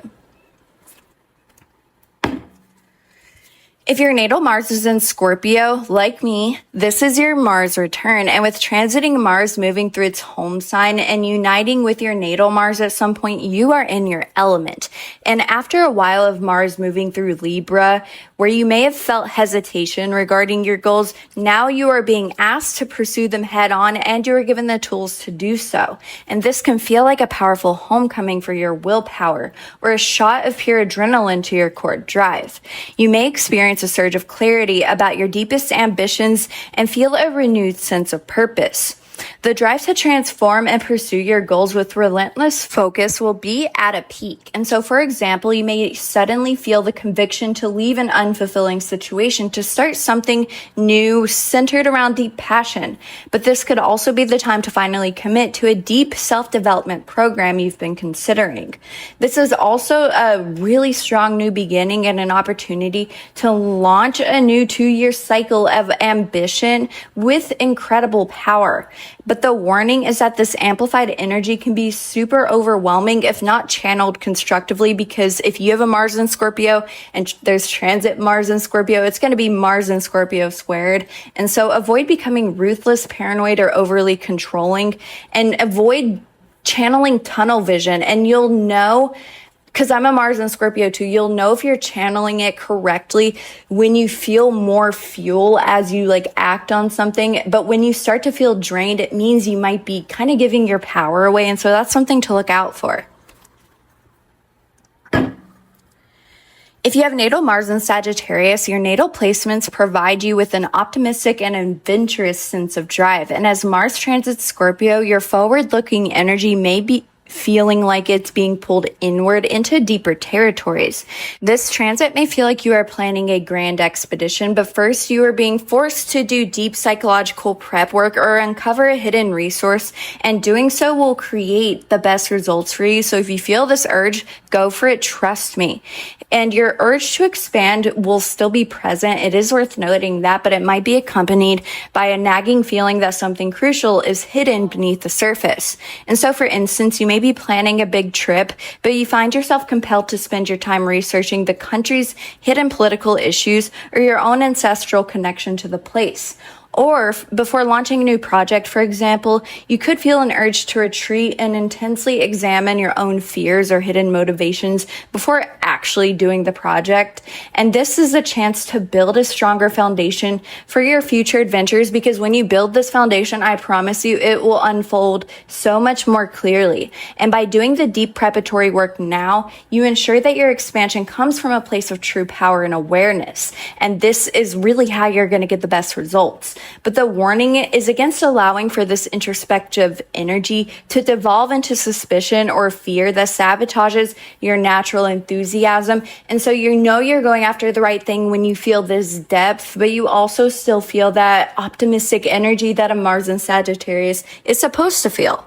If your natal Mars is in Scorpio, like me, this is your Mars return. And with transiting Mars moving through its home sign and uniting with your natal Mars at some point, you are in your element. And after a while of Mars moving through Libra, where you may have felt hesitation regarding your goals, now you are being asked to pursue them head on and you are given the tools to do so. And this can feel like a powerful homecoming for your willpower or a shot of pure adrenaline to your core drive. You may experience a surge of clarity about your deepest ambitions and feel a renewed sense of purpose. The drive to transform and pursue your goals with relentless focus will be at a peak. And so, for example, you may suddenly feel the conviction to leave an unfulfilling situation to start something new centered around deep passion. But this could also be the time to finally commit to a deep self-development program you've been considering. This is also a really strong new beginning and an opportunity to launch a new 2-year cycle of ambition with incredible power. But the warning is that this amplified energy can be super overwhelming if not channeled constructively, because if you have a Mars in Scorpio and there's transit Mars in Scorpio, it's going to be Mars in Scorpio squared. And so avoid becoming ruthless, paranoid, or overly controlling, and avoid channeling tunnel vision. And you'll know, because I'm a Mars in Scorpio too, you'll know if you're channeling it correctly when you feel more fuel as you act on something. But when you start to feel drained, it means you might be kind of giving your power away. And so that's something to look out for. If you have natal Mars in Sagittarius, your natal placements provide you with an optimistic and adventurous sense of drive. And as Mars transits Scorpio, your forward-looking energy may feeling like it's being pulled inward into deeper territories. This transit may feel like you are planning a grand expedition, but first you are being forced to do deep psychological prep work or uncover a hidden resource, and doing so will create the best results for you. So if you feel this urge, go for it, trust me. And your urge to expand will still be present. It is worth noting that, but it might be accompanied by a nagging feeling that something crucial is hidden beneath the surface. And so, for instance, you may be planning a big trip, but you find yourself compelled to spend your time researching the country's hidden political issues or your own ancestral connection to the place. Or before launching a new project, for example, you could feel an urge to retreat and intensely examine your own fears or hidden motivations before actually doing the project. And this is a chance to build a stronger foundation for your future adventures, because when you build this foundation, I promise you, it will unfold so much more clearly. And by doing the deep preparatory work now, you ensure that your expansion comes from a place of true power and awareness. And this is really how you're going to get the best results. But the warning is against allowing for this introspective energy to devolve into suspicion or fear that sabotages your natural enthusiasm. And so you know you're going after the right thing when you feel this depth, but you also still feel that optimistic energy that a Mars in Sagittarius is supposed to feel.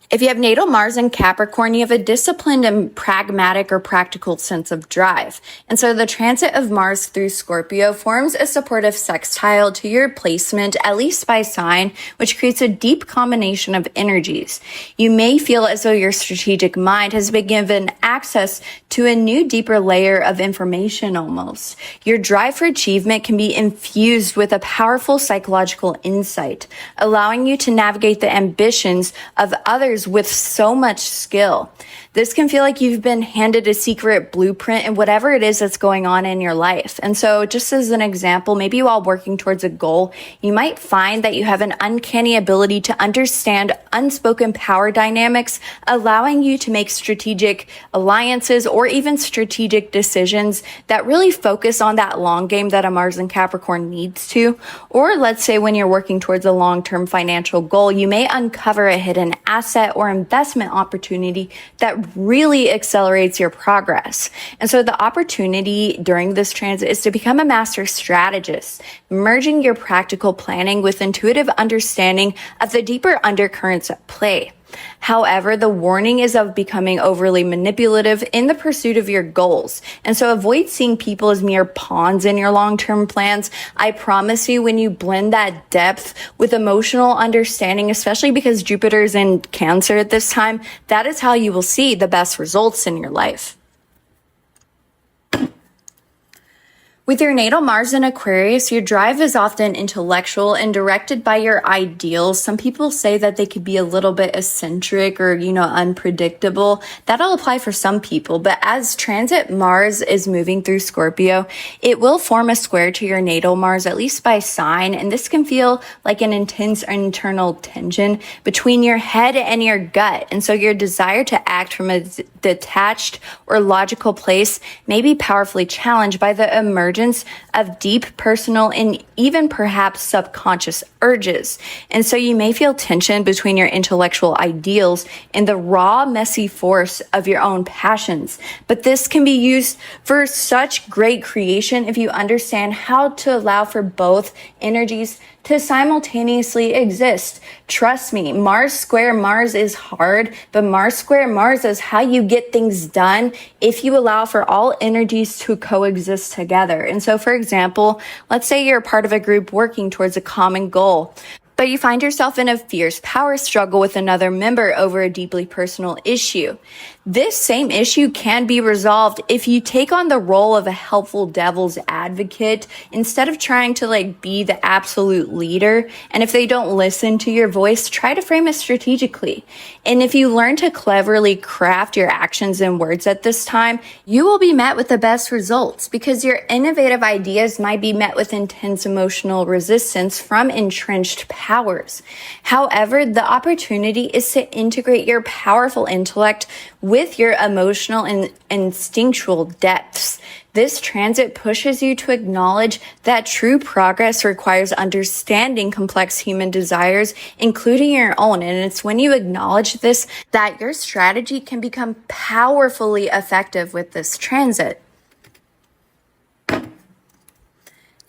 If you have natal Mars in Capricorn, you have a disciplined and pragmatic or practical sense of drive. And so the transit of Mars through Scorpio forms a supportive sextile to your placement, at least by sign, which creates a deep combination of energies. You may feel as though your strategic mind has been given access to a new, deeper layer of information almost. Your drive for achievement can be infused with a powerful psychological insight, allowing you to navigate the ambitions of others with so much skill. This can feel like you've been handed a secret blueprint in whatever it is that's going on in your life. And so just as an example, maybe while working towards a goal, you might find that you have an uncanny ability to understand unspoken power dynamics, allowing you to make strategic alliances or even strategic decisions that really focus on that long game that a Mars in Capricorn needs to. Or let's say when you're working towards a long-term financial goal, you may uncover a hidden asset or investment opportunity that really accelerates your progress. And so the opportunity during this transit is to become a master strategist, merging your practical planning with intuitive understanding of the deeper undercurrents at play. However, the warning is of becoming overly manipulative in the pursuit of your goals. And so avoid seeing people as mere pawns in your long-term plans. I promise you, when you blend that depth with emotional understanding, especially because Jupiter's in Cancer at this time, that is how you will see the best results in your life. With your natal Mars in Aquarius, your drive is often intellectual and directed by your ideals. Some people say that they could be a little bit eccentric or, unpredictable. That'll apply for some people, but as transit Mars is moving through Scorpio, it will form a square to your natal Mars, at least by sign, and this can feel like an intense internal tension between your head and your gut. And so your desire to act from a detached or logical place may be powerfully challenged by the emergence of deep personal and even perhaps subconscious urges. And so you may feel tension between your intellectual ideals and the raw, messy force of your own passions. But this can be used for such great creation if you understand how to allow for both energies to simultaneously exist. Trust me, Mars square Mars is hard, but Mars square Mars is how you get things done if you allow for all energies to coexist together. And so, for example, let's say you're part of a group working towards a common goal, but you find yourself in a fierce power struggle with another member over a deeply personal issue. This same issue can be resolved if you take on the role of a helpful devil's advocate instead of trying to be the absolute leader. And if they don't listen to your voice, try to frame it strategically. And if you learn to cleverly craft your actions and words at this time, you will be met with the best results, because your innovative ideas might be met with intense emotional resistance from entrenched powers. However, the opportunity is to integrate your powerful intellect with your emotional and instinctual depths. This transit pushes you to acknowledge that true progress requires understanding complex human desires, including your own. And it's when you acknowledge this that your strategy can become powerfully effective with this transit.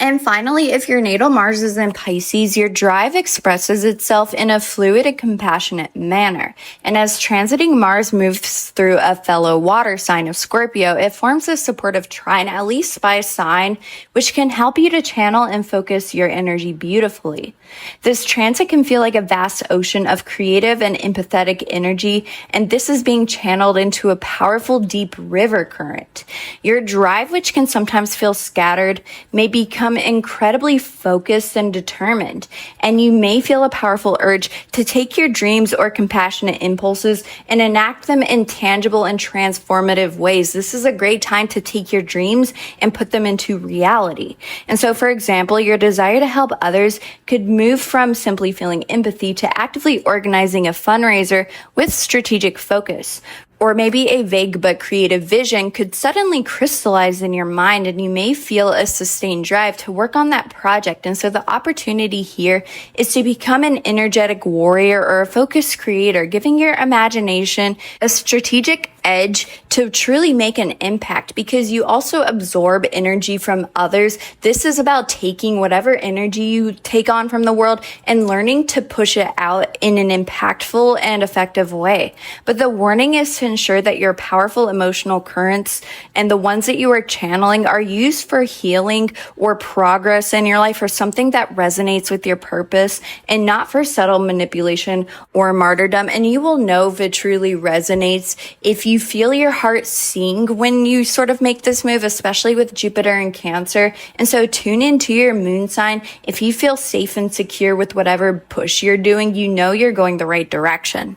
And finally, if your natal Mars is in Pisces, your drive expresses itself in a fluid and compassionate manner. And as transiting Mars moves through a fellow water sign of Scorpio, it forms a supportive trine, at least by sign, which can help you to channel and focus your energy beautifully. This transit can feel like a vast ocean of creative and empathetic energy, and this is being channeled into a powerful, deep river current. Your drive, which can sometimes feel scattered, may become incredibly focused and determined, and you may feel a powerful urge to take your dreams or compassionate impulses and enact them in tangible and transformative ways. This is a great time to take your dreams and put them into reality. And so, for example, your desire to help others could move from simply feeling empathy to actively organizing a fundraiser with strategic focus. Or maybe a vague but creative vision could suddenly crystallize in your mind, and you may feel a sustained drive to work on that project. And so the opportunity here is to become an energetic warrior or a focused creator, giving your imagination a strategic edge to truly make an impact, because you also absorb energy from others. This is about taking whatever energy you take on from the world and learning to push it out in an impactful and effective way. But the warning is to ensure that your powerful emotional currents and the ones that you are channeling are used for healing or progress in your life, or something that resonates with your purpose, and not for subtle manipulation or martyrdom. And you will know if it truly resonates if you feel your heart sing when you sort of make this move, especially with Jupiter and Cancer. And so tune into your moon sign. If you feel safe and secure with whatever push you're doing, you know you're going the right direction.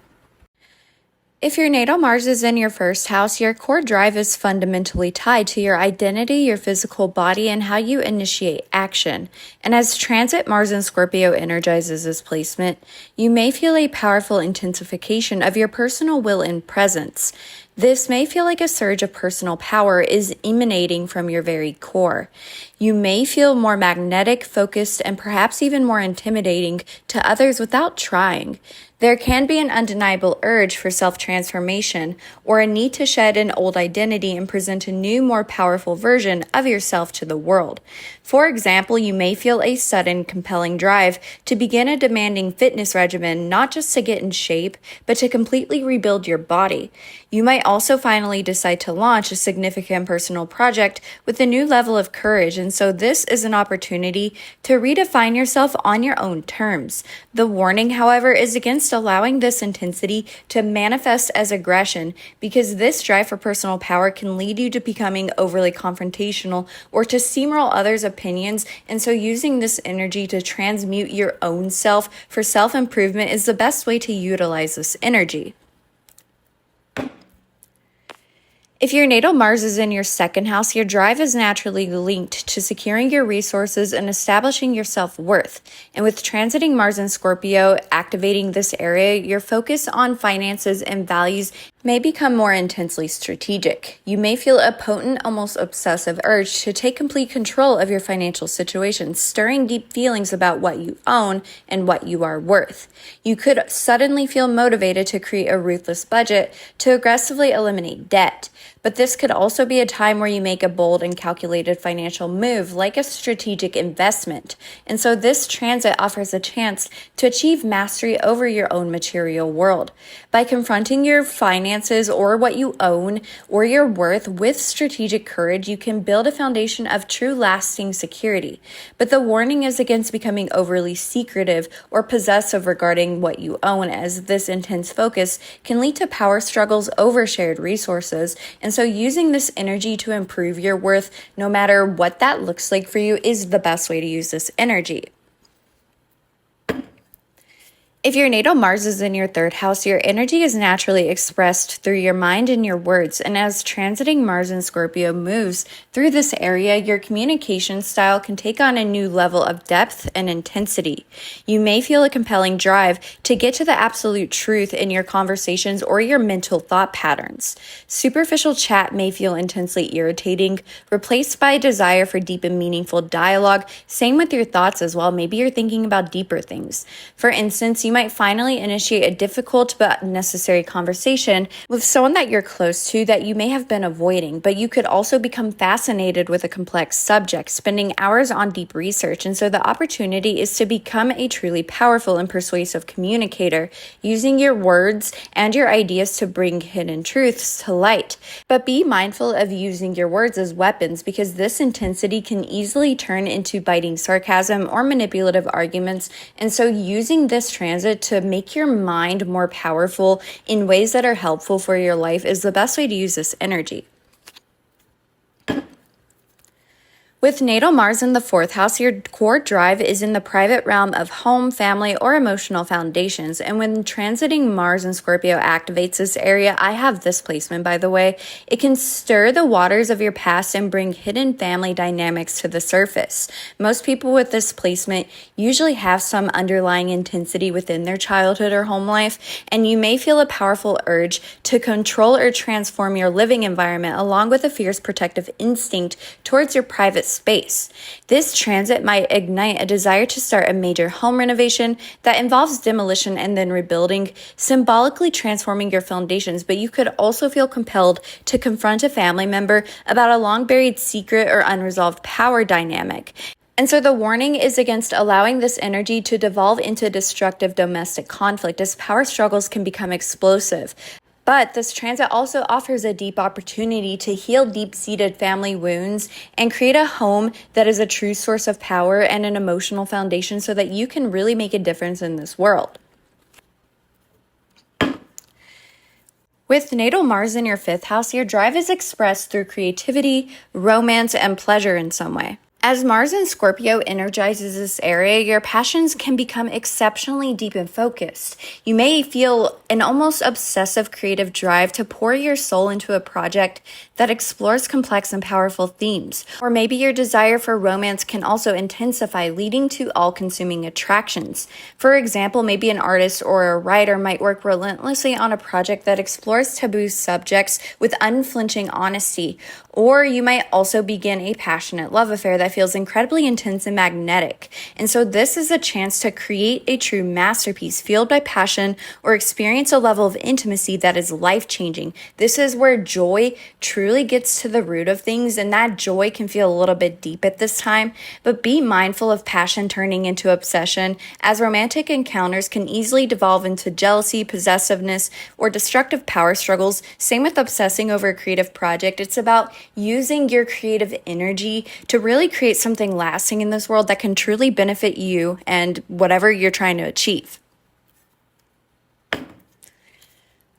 If your natal Mars is in your first house, your core drive is fundamentally tied to your identity, your physical body, and how you initiate action. And as transit Mars in Scorpio energizes this placement, you may feel a powerful intensification of your personal will and presence. This may feel like a surge of personal power is emanating from your very core. You may feel more magnetic, focused, and perhaps even more intimidating to others without trying. There can be an undeniable urge for self-transformation, or a need to shed an old identity and present a new, more powerful version of yourself to the world. For example, you may feel a sudden, compelling drive to begin a demanding fitness regimen, not just to get in shape, but to completely rebuild your body. You might also finally decide to launch a significant personal project with a new level of courage, and so this is an opportunity to redefine yourself on your own terms. The warning, however, is against allowing this intensity to manifest as aggression, because this drive for personal power can lead you to becoming overly confrontational or to steamroll others' opinions, and so using this energy to transmute your own self for self-improvement is the best way to utilize this energy. If your natal Mars is in your second house, your drive is naturally linked to securing your resources and establishing your self-worth. And with transiting Mars in Scorpio activating this area, your focus on finances and values may become more intensely strategic. You may feel a potent, almost obsessive urge to take complete control of your financial situation, stirring deep feelings about what you own and what you are worth. You could suddenly feel motivated to create a ruthless budget to aggressively eliminate debt. But this could also be a time where you make a bold and calculated financial move, like a strategic investment. And so this transit offers a chance to achieve mastery over your own material world. By confronting your finances or what you own or your worth with strategic courage, you can build a foundation of true lasting security. But the warning is against becoming overly secretive or possessive regarding what you own, as this intense focus can lead to power struggles over shared resources. And so using this energy to improve your worth, no matter what that looks like for you, is the best way to use this energy. If your natal Mars is in your third house, your energy is naturally expressed through your mind and your words. And as transiting Mars in Scorpio moves through this area, your communication style can take on a new level of depth and intensity. You may feel a compelling drive to get to the absolute truth in your conversations or your mental thought patterns. Superficial chat may feel intensely irritating, replaced by a desire for deep and meaningful dialogue. Same with your thoughts as well. Maybe you're thinking about deeper things. For instance, you might finally initiate a difficult but necessary conversation with someone that you're close to that you may have been avoiding, but you could also become fascinated with a complex subject, spending hours on deep research. And so the opportunity is to become a truly powerful and persuasive communicator, using your words and your ideas to bring hidden truths to light. But be mindful of using your words as weapons, because this intensity can easily turn into biting sarcasm or manipulative arguments. And so using this transit to make your mind more powerful in ways that are helpful for your life is the best way to use this energy. With natal Mars in the fourth house, your core drive is in the private realm of home, family, or emotional foundations. And when transiting Mars in Scorpio activates this area, I have this placement, by the way, it can stir the waters of your past and bring hidden family dynamics to the surface. Most people with this placement usually have some underlying intensity within their childhood or home life, and you may feel a powerful urge to control or transform your living environment, along with a fierce protective instinct towards your private space. This transit might ignite a desire to start a major home renovation that involves demolition and then rebuilding, symbolically transforming your foundations, but you could also feel compelled to confront a family member about a long-buried secret or unresolved power dynamic. And so the warning is against allowing this energy to devolve into destructive domestic conflict, as power struggles can become explosive. But this transit also offers a deep opportunity to heal deep-seated family wounds and create a home that is a true source of power and an emotional foundation so that you can really make a difference in this world. With natal Mars in your fifth house, your drive is expressed through creativity, romance, and pleasure in some way. As Mars in Scorpio energizes this area, your passions can become exceptionally deep and focused. You may feel an almost obsessive creative drive to pour your soul into a project that explores complex and powerful themes. Or maybe your desire for romance can also intensify, leading to all-consuming attractions. For example, maybe an artist or a writer might work relentlessly on a project that explores taboo subjects with unflinching honesty. Or you might also begin a passionate love affair that feels incredibly intense and magnetic. And so this is a chance to create a true masterpiece fueled by passion or experience a level of intimacy that is life-changing. This is where joy truly gets to the root of things, and that joy can feel a little bit deep at this time. But be mindful of passion turning into obsession, as romantic encounters can easily devolve into jealousy, possessiveness, or destructive power struggles. Same with obsessing over a creative project. It's about using your creative energy to really create something lasting in this world that can truly benefit you and whatever you're trying to achieve.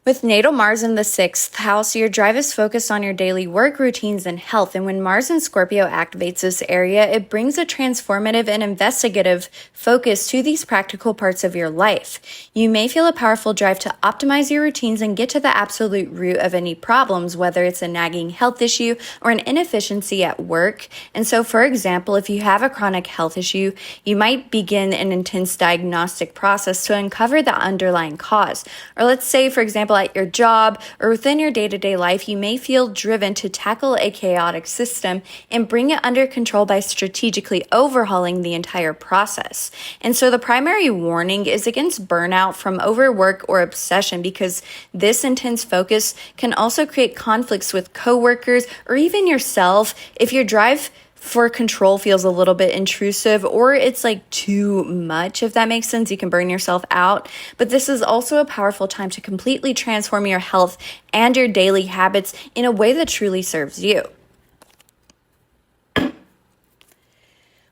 With natal Mars in the sixth house, your drive is focused on your daily work routines and health. And when Mars in Scorpio activates this area, it brings a transformative and investigative focus to these practical parts of your life. You may feel a powerful drive to optimize your routines and get to the absolute root of any problems, whether it's a nagging health issue or an inefficiency at work. And so, for example, if you have a chronic health issue, you might begin an intense diagnostic process to uncover the underlying cause. Or let's say, for example, at your job or within your day-to-day life, you may feel driven to tackle a chaotic system and bring it under control by strategically overhauling the entire process. And so the primary warning is against burnout from overwork or obsession, because this intense focus can also create conflicts with coworkers or even yourself if your drive for control feels a little bit intrusive, or it's like too much, if that makes sense. You can burn yourself out. But this is also a powerful time to completely transform your health and your daily habits in a way that truly serves you.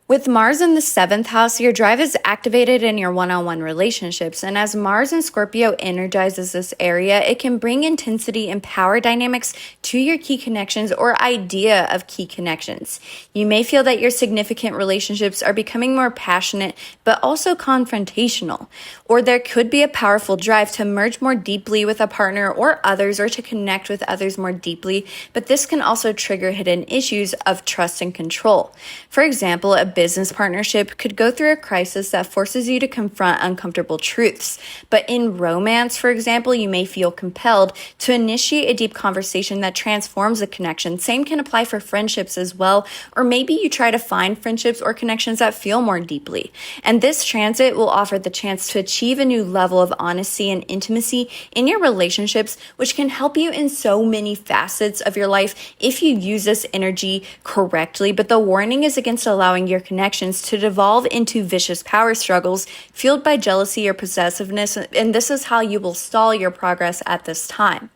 With Mars in the 7th house, your drive is activated in your one-on-one relationships. And as Mars in Scorpio energizes this area, it can bring intensity and power dynamics to your key connections or idea of key connections. You may feel that your significant relationships are becoming more passionate, but also confrontational. Or there could be a powerful drive to merge more deeply with a partner or others, or to connect with others more deeply. But this can also trigger hidden issues of trust and control. For example, a business partnership could go through a crisis that forces you to confront uncomfortable truths. But in romance, for example, you may feel compelled to initiate a deep conversation that transforms a connection. Same can apply for friendships as well. Or maybe you try to find friendships or connections that feel more deeply. And this transit will offer the chance to achieve a new level of honesty and intimacy in your relationships, which can help you in so many facets of your life if you use this energy correctly. But the warning is against allowing your connections to devolve into vicious power struggles fueled by jealousy or possessiveness, and this is how you will stall your progress at this time.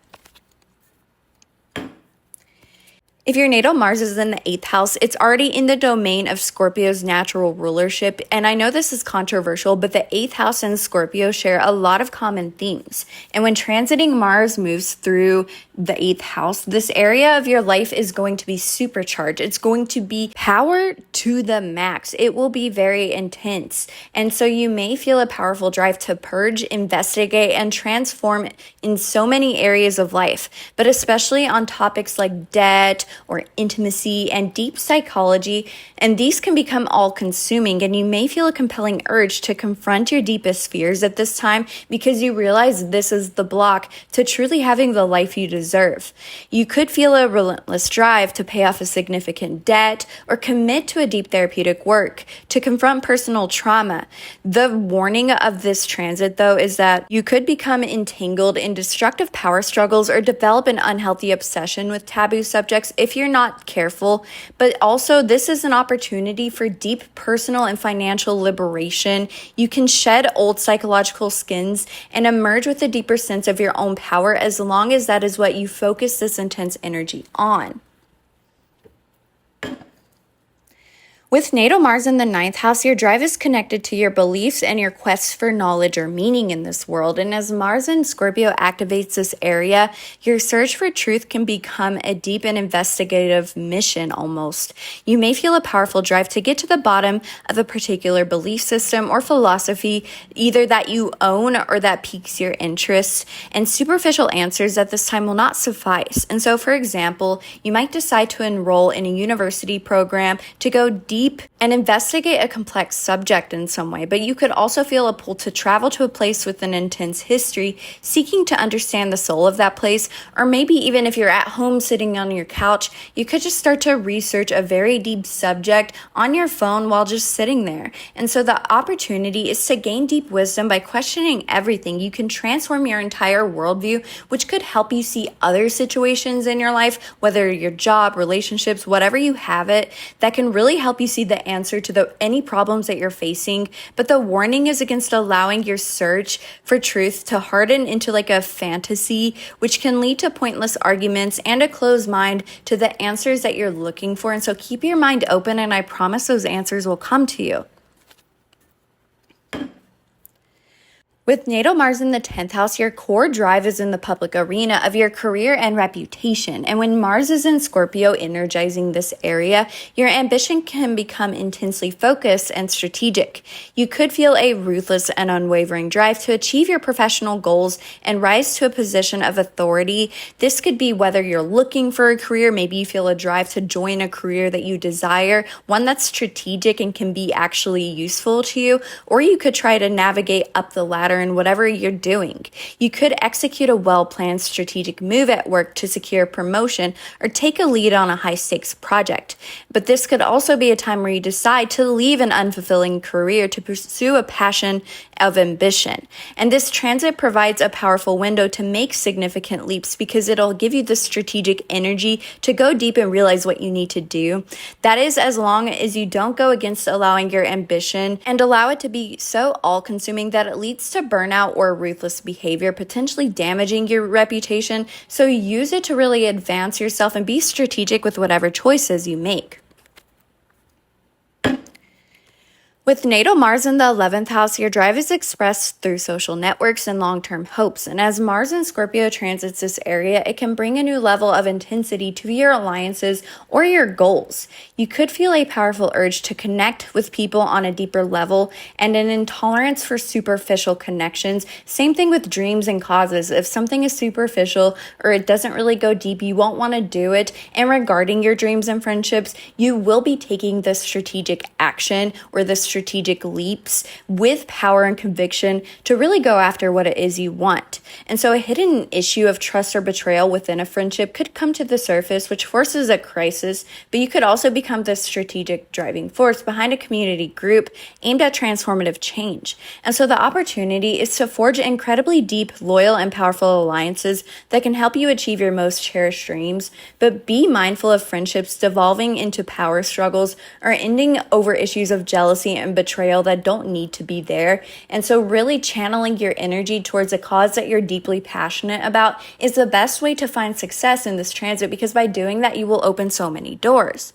If your natal Mars is in the 8th house, it's already in the domain of Scorpio's natural rulership. And I know this is controversial, but the 8th house and Scorpio share a lot of common themes. And when transiting Mars moves through the 8th house, this area of your life is going to be supercharged. It's going to be power to the max. It will be very intense. And so you may feel a powerful drive to purge, investigate, and transform in so many areas of life, but especially on topics like debt, or intimacy and deep psychology, and these can become all-consuming, and you may feel a compelling urge to confront your deepest fears at this time because you realize this is the block to truly having the life you deserve. You could feel a relentless drive to pay off a significant debt or commit to a deep therapeutic work, to confront personal trauma. The warning of this transit, though, is that you could become entangled in destructive power struggles or develop an unhealthy obsession with taboo subjects if you're not careful. But also, this is an opportunity for deep personal and financial liberation. You can shed old psychological skins and emerge with a deeper sense of your own power, as long as that is what you focus this intense energy on. With natal Mars in the 9th house, your drive is connected to your beliefs and your quest for knowledge or meaning in this world. And as Mars in Scorpio activates this area, your search for truth can become a deep and investigative mission almost. You may feel a powerful drive to get to the bottom of a particular belief system or philosophy, either that you own or that piques your interest. And superficial answers at this time will not suffice. And so, for example, you might decide to enroll in a university program to go deep and investigate a complex subject in some way, but you could also feel a pull to travel to a place with an intense history, seeking to understand the soul of that place. Or maybe even if you're at home sitting on your couch, you could just start to research a very deep subject on your phone while just sitting there. And so the opportunity is to gain deep wisdom by questioning everything. You can transform your entire worldview, which could help you see other situations in your life, whether your job, relationships, whatever you have it, that can really help you see the answer to any problems that you're facing. But the warning is against allowing your search for truth to harden into like a fantasy, which can lead to pointless arguments and a closed mind to the answers that you're looking for. And so keep your mind open, and I promise those answers will come to you. With natal Mars in the 10th house, your core drive is in the public arena of your career and reputation. And when Mars is in Scorpio energizing this area, your ambition can become intensely focused and strategic. You could feel a ruthless and unwavering drive to achieve your professional goals and rise to a position of authority. This could be whether you're looking for a career, maybe you feel a drive to join a career that you desire, one that's strategic and can be actually useful to you, or you could try to navigate up the ladder in whatever you're doing. You could execute a well-planned strategic move at work to secure promotion or take a lead on a high-stakes project. But this could also be a time where you decide to leave an unfulfilling career to pursue a passion of ambition. And this transit provides a powerful window to make significant leaps because it'll give you the strategic energy to go deep and realize what you need to do. That is, as long as you don't go against allowing your ambition and allow it to be so all-consuming that it leads to burnout or ruthless behavior, potentially damaging your reputation. So use it to really advance yourself and be strategic with whatever choices you make. With natal Mars in the 11th house, your drive is expressed through social networks and long-term hopes. And as Mars in Scorpio transits this area, it can bring a new level of intensity to your alliances or your goals. You could feel a powerful urge to connect with people on a deeper level and an intolerance for superficial connections. Same thing with dreams and causes. If something is superficial or it doesn't really go deep, you won't want to do it. And regarding your dreams and friendships, you will be taking the strategic action or the strategic leaps with power and conviction to really go after what it is you want. And so a hidden issue of trust or betrayal within a friendship could come to the surface, which forces a crisis, but you could also become the strategic driving force behind a community group aimed at transformative change. And so the opportunity is to forge incredibly deep, loyal, and powerful alliances that can help you achieve your most cherished dreams, but be mindful of friendships devolving into power struggles or ending over issues of jealousy and betrayal that don't need to be there. And so really channeling your energy towards a cause that you're deeply passionate about is the best way to find success in this transit, because by doing that, you will open so many doors.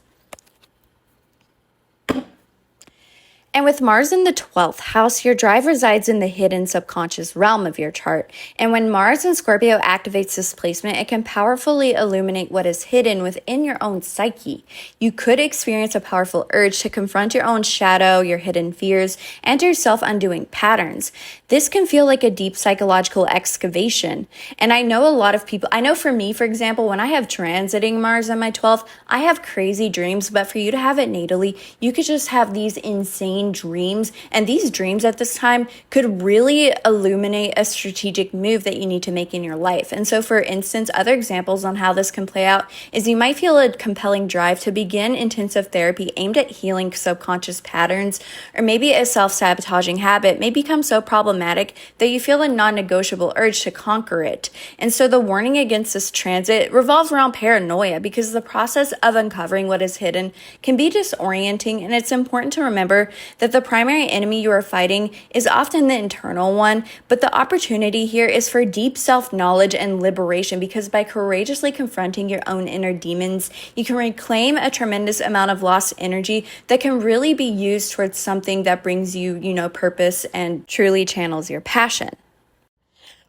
And with Mars in the 12th house, your drive resides in the hidden subconscious realm of your chart. And when Mars in Scorpio activates this placement, it can powerfully illuminate what is hidden within your own psyche. You could experience a powerful urge to confront your own shadow, your hidden fears, and your self-undoing patterns. This can feel like a deep psychological excavation. And I know a lot of people, I know for me, for example, when I have transiting Mars in my 12th, I have crazy dreams, but for you to have it natally, you could just have these insane dreams, and these dreams at this time could really illuminate a strategic move that you need to make in your life. And so for instance, other examples on how this can play out is you might feel a compelling drive to begin intensive therapy aimed at healing subconscious patterns, or maybe a self-sabotaging habit may become so problematic that you feel a non-negotiable urge to conquer it. And so the warning against this transit revolves around paranoia, because the process of uncovering what is hidden can be disorienting, and it's important to remember that the primary enemy you are fighting is often the internal one, but the opportunity here is for deep self-knowledge and liberation, because by courageously confronting your own inner demons, you can reclaim a tremendous amount of lost energy that can really be used towards something that brings you, purpose and truly channels your passion.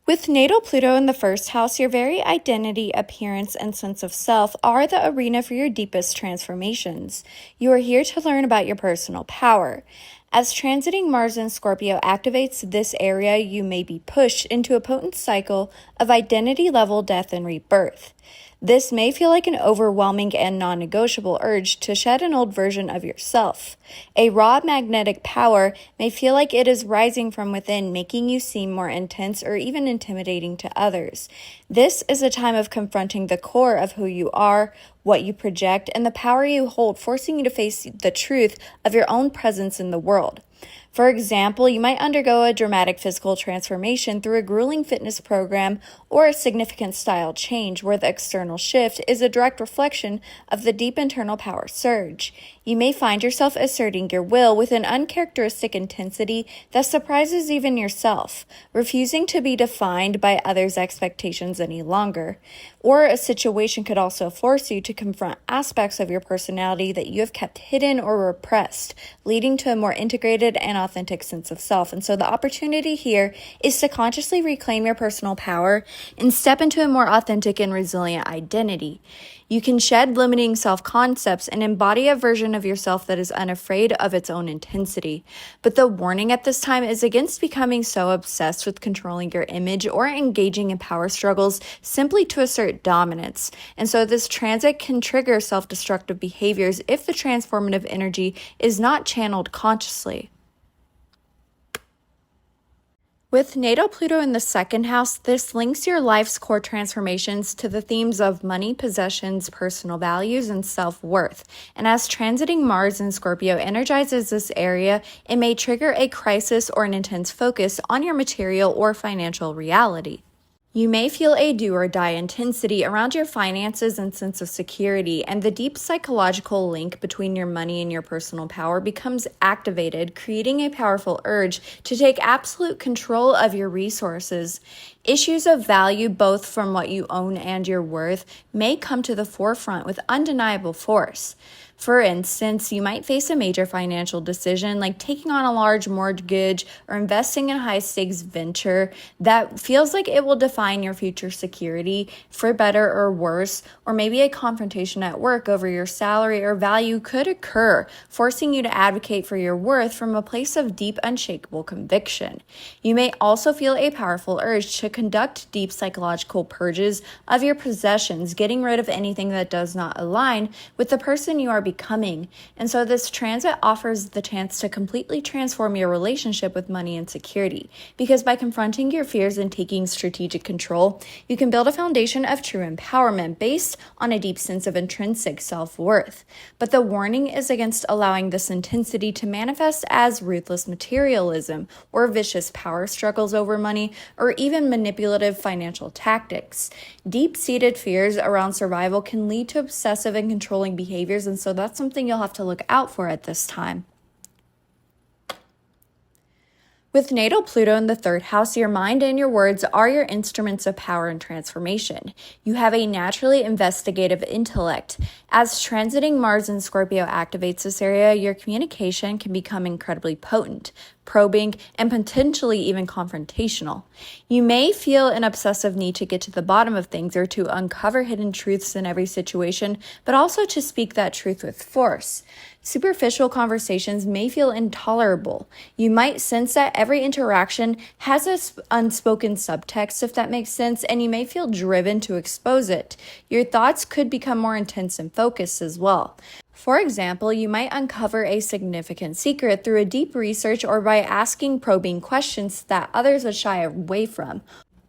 With natal Pluto in the first house, your very identity, appearance, and sense of self are the arena for your deepest transformations. You are here to learn about your personal power. As transiting Mars in Scorpio activates this area, you may be pushed into a potent cycle of identity-level death and rebirth. This may feel like an overwhelming and non-negotiable urge to shed an old version of yourself. A raw magnetic power may feel like it is rising from within, making you seem more intense or even intimidating to others. This is a time of confronting the core of who you are, what you project, and the power you hold, forcing you to face the truth of your own presence in the world. For example, you might undergo a dramatic physical transformation through a grueling fitness program or a significant style change where the external shift is a direct reflection of the deep internal power surge. You may find yourself asserting your will with an uncharacteristic intensity that surprises even yourself, refusing to be defined by others' expectations any longer. Or a situation could also force you to confront aspects of your personality that you have kept hidden or repressed, leading to a more integrated and authentic sense of self. And so the opportunity here is to consciously reclaim your personal power and step into a more authentic and resilient identity. You can shed limiting self-concepts and embody a version of yourself that is unafraid of its own intensity. But the warning at this time is against becoming so obsessed with controlling your image or engaging in power struggles simply to assert dominance. And so this transit can trigger self-destructive behaviors if the transformative energy is not channeled consciously. With natal Pluto in the second house, this links your life's core transformations to the themes of money, possessions, personal values, and self-worth. And as transiting Mars in Scorpio energizes this area, it may trigger a crisis or an intense focus on your material or financial reality. You may feel a do-or-die intensity around your finances and sense of security, and the deep psychological link between your money and your personal power becomes activated, creating a powerful urge to take absolute control of your resources. Issues of value, both from what you own and your worth, may come to the forefront with undeniable force. For instance, you might face a major financial decision like taking on a large mortgage or investing in a high-stakes venture that feels like it will define your future security for better or worse, or maybe a confrontation at work over your salary or value could occur, forcing you to advocate for your worth from a place of deep, unshakable conviction. You may also feel a powerful urge to conduct deep psychological purges of your possessions, getting rid of anything that does not align with the person you are becoming. And so this transit offers the chance to completely transform your relationship with money and security, because by confronting your fears and taking strategic control, you can build a foundation of true empowerment based on a deep sense of intrinsic self-worth. But the warning is against allowing this intensity to manifest as ruthless materialism or vicious power struggles over money or even manipulative financial tactics. Deep-seated fears around survival can lead to obsessive and controlling behaviors, and so that's something you'll have to look out for at this time. With natal Pluto in the third house, your mind and your words are your instruments of power and transformation. You have a naturally investigative intellect. As transiting Mars in Scorpio activates this area, your communication can become incredibly potent, probing, and potentially even confrontational. You may feel an obsessive need to get to the bottom of things or to uncover hidden truths in every situation, but also to speak that truth with force. Superficial conversations may feel intolerable. You might sense that every interaction has an unspoken subtext, if that makes sense, and you may feel driven to expose it. Your thoughts could become more intense and focused as well. For example, you might uncover a significant secret through a deep research or by asking probing questions that others would shy away from.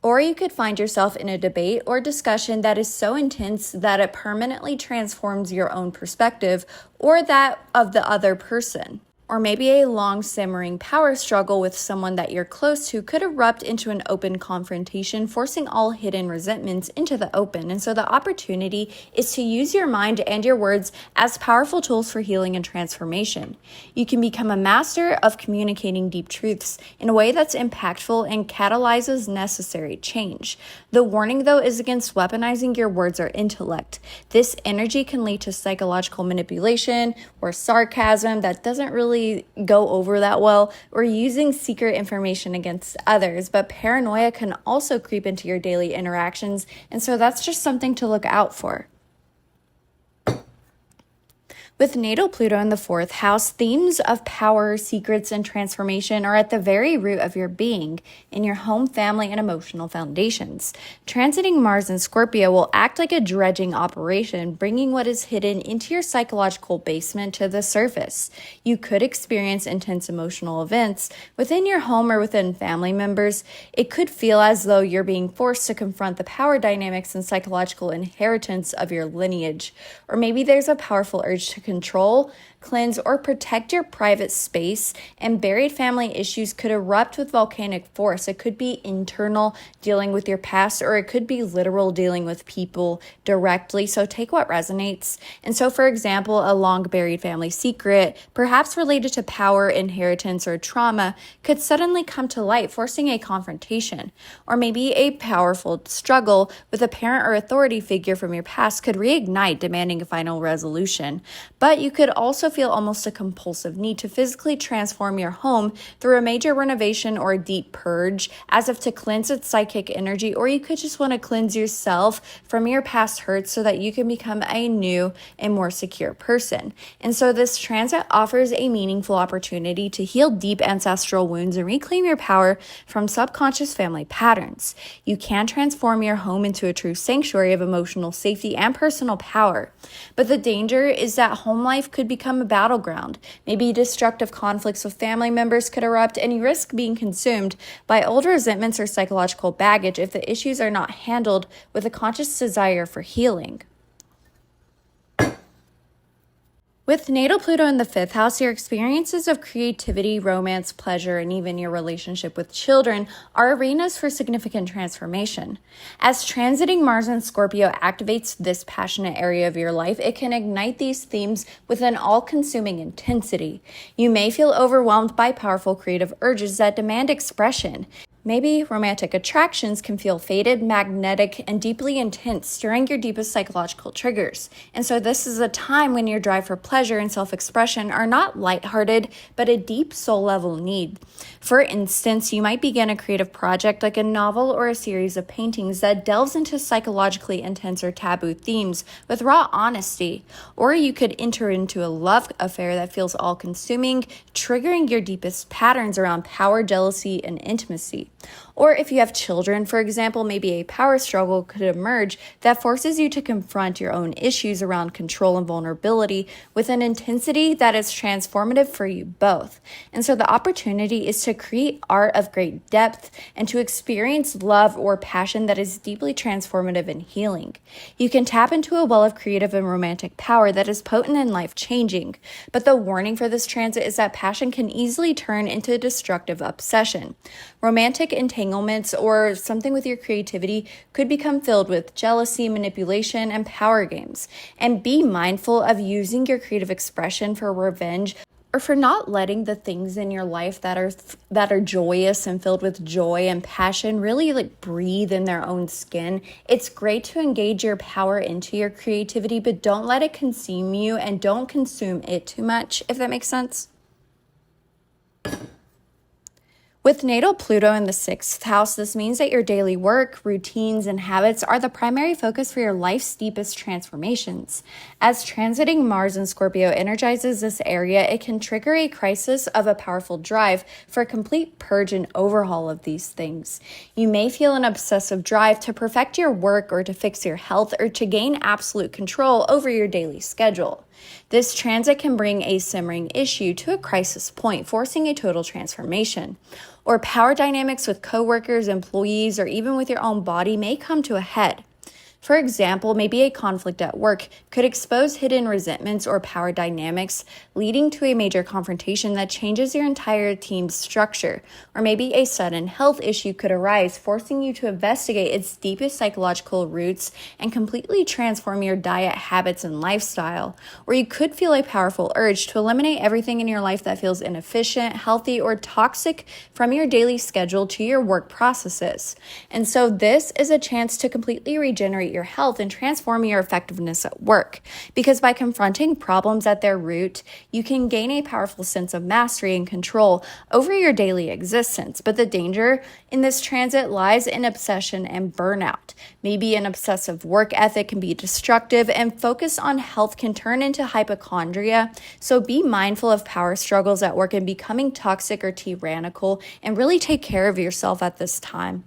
Or you could find yourself in a debate or discussion that is so intense that it permanently transforms your own perspective or that of the other person. Or maybe a long simmering power struggle with someone that you're close to could erupt into an open confrontation, forcing all hidden resentments into the open. And so the opportunity is to use your mind and your words as powerful tools for healing and transformation. You can become a master of communicating deep truths in a way that's impactful and catalyzes necessary change. The warning, though, is against weaponizing your words or intellect. This energy can lead to psychological manipulation or sarcasm that doesn't really go over that well, or using secret information against others. But paranoia can also creep into your daily interactions, and so that's just something to look out for. With natal Pluto in the fourth house, themes of power, secrets, and transformation are at the very root of your being in your home, family, and emotional foundations. Transiting Mars in Scorpio will act like a dredging operation, bringing what is hidden into your psychological basement to the surface. You could experience intense emotional events within your home or within family members. It could feel as though you're being forced to confront the power dynamics and psychological inheritance of your lineage. Or maybe there's a powerful urge to control, cleanse, or protect your private space, and buried family issues could erupt with volcanic force. It could be internal, dealing with your past, or it could be literal, dealing with people directly. So take what resonates. And so, for example, a long buried family secret, perhaps related to power, inheritance, or trauma, could suddenly come to light, forcing a confrontation. Or maybe a powerful struggle with a parent or authority figure from your past could reignite, demanding a final resolution. But you could also feel almost a compulsive need to physically transform your home through a major renovation or a deep purge, as if to cleanse its psychic energy, or you could just want to cleanse yourself from your past hurts so that you can become a new and more secure person. And so this transit offers a meaningful opportunity to heal deep ancestral wounds and reclaim your power from subconscious family patterns. You can transform your home into a true sanctuary of emotional safety and personal power. But the danger is that home life could become a battleground. Maybe destructive conflicts with family members could erupt, and you risk being consumed by old resentments or psychological baggage if the issues are not handled with a conscious desire for healing. With natal Pluto in the fifth house, your experiences of creativity, romance, pleasure, and even your relationship with children are arenas for significant transformation. As transiting Mars in Scorpio activates this passionate area of your life, it can ignite these themes with an all-consuming intensity. You may feel overwhelmed by powerful creative urges that demand expression. Maybe romantic attractions can feel faded, magnetic, and deeply intense during your deepest psychological triggers. And so this is a time when your drive for pleasure and self-expression are not lighthearted, but a deep soul-level need. For instance, you might begin a creative project like a novel or a series of paintings that delves into psychologically intense or taboo themes with raw honesty. Or you could enter into a love affair that feels all-consuming, triggering your deepest patterns around power, jealousy, and intimacy. Or if you have children, for example, maybe a power struggle could emerge that forces you to confront your own issues around control and vulnerability with an intensity that is transformative for you both. And so the opportunity is to create art of great depth and to experience love or passion that is deeply transformative and healing. You can tap into a well of creative and romantic power that is potent and life-changing. But the warning for this transit is that passion can easily turn into destructive obsession. Romantic entanglements or something with your creativity could become filled with jealousy, manipulation, and power games. And be mindful of using your creative expression for revenge or for not letting the things in your life that are joyous and filled with joy and passion really breathe in their own skin. It's great to engage your power into your creativity, but don't let it consume you and don't consume it too much, if that makes sense. With natal Pluto in the 6th house, this means that your daily work, routines, and habits are the primary focus for your life's deepest transformations. As transiting Mars in Scorpio energizes this area, it can trigger a crisis of a powerful drive for a complete purge and overhaul of these things. You may feel an obsessive drive to perfect your work or to fix your health or to gain absolute control over your daily schedule. This transit can bring a simmering issue to a crisis point, forcing a total transformation. Or power dynamics with coworkers, employees, or even with your own body may come to a head. For example, maybe a conflict at work could expose hidden resentments or power dynamics, leading to a major confrontation that changes your entire team's structure. Or maybe a sudden health issue could arise, forcing you to investigate its deepest psychological roots and completely transform your diet habits and lifestyle. Or you could feel a powerful urge to eliminate everything in your life that feels inefficient, healthy, or toxic from your daily schedule to your work processes. And so this is a chance to completely regenerate your health and transform your effectiveness at work. Because by confronting problems at their root, you can gain a powerful sense of mastery and control over your daily existence. But the danger in this transit lies in obsession and burnout. Maybe an obsessive work ethic can be destructive, and focus on health can turn into hypochondria. So be mindful of power struggles at work and becoming toxic or tyrannical, and really take care of yourself at this time.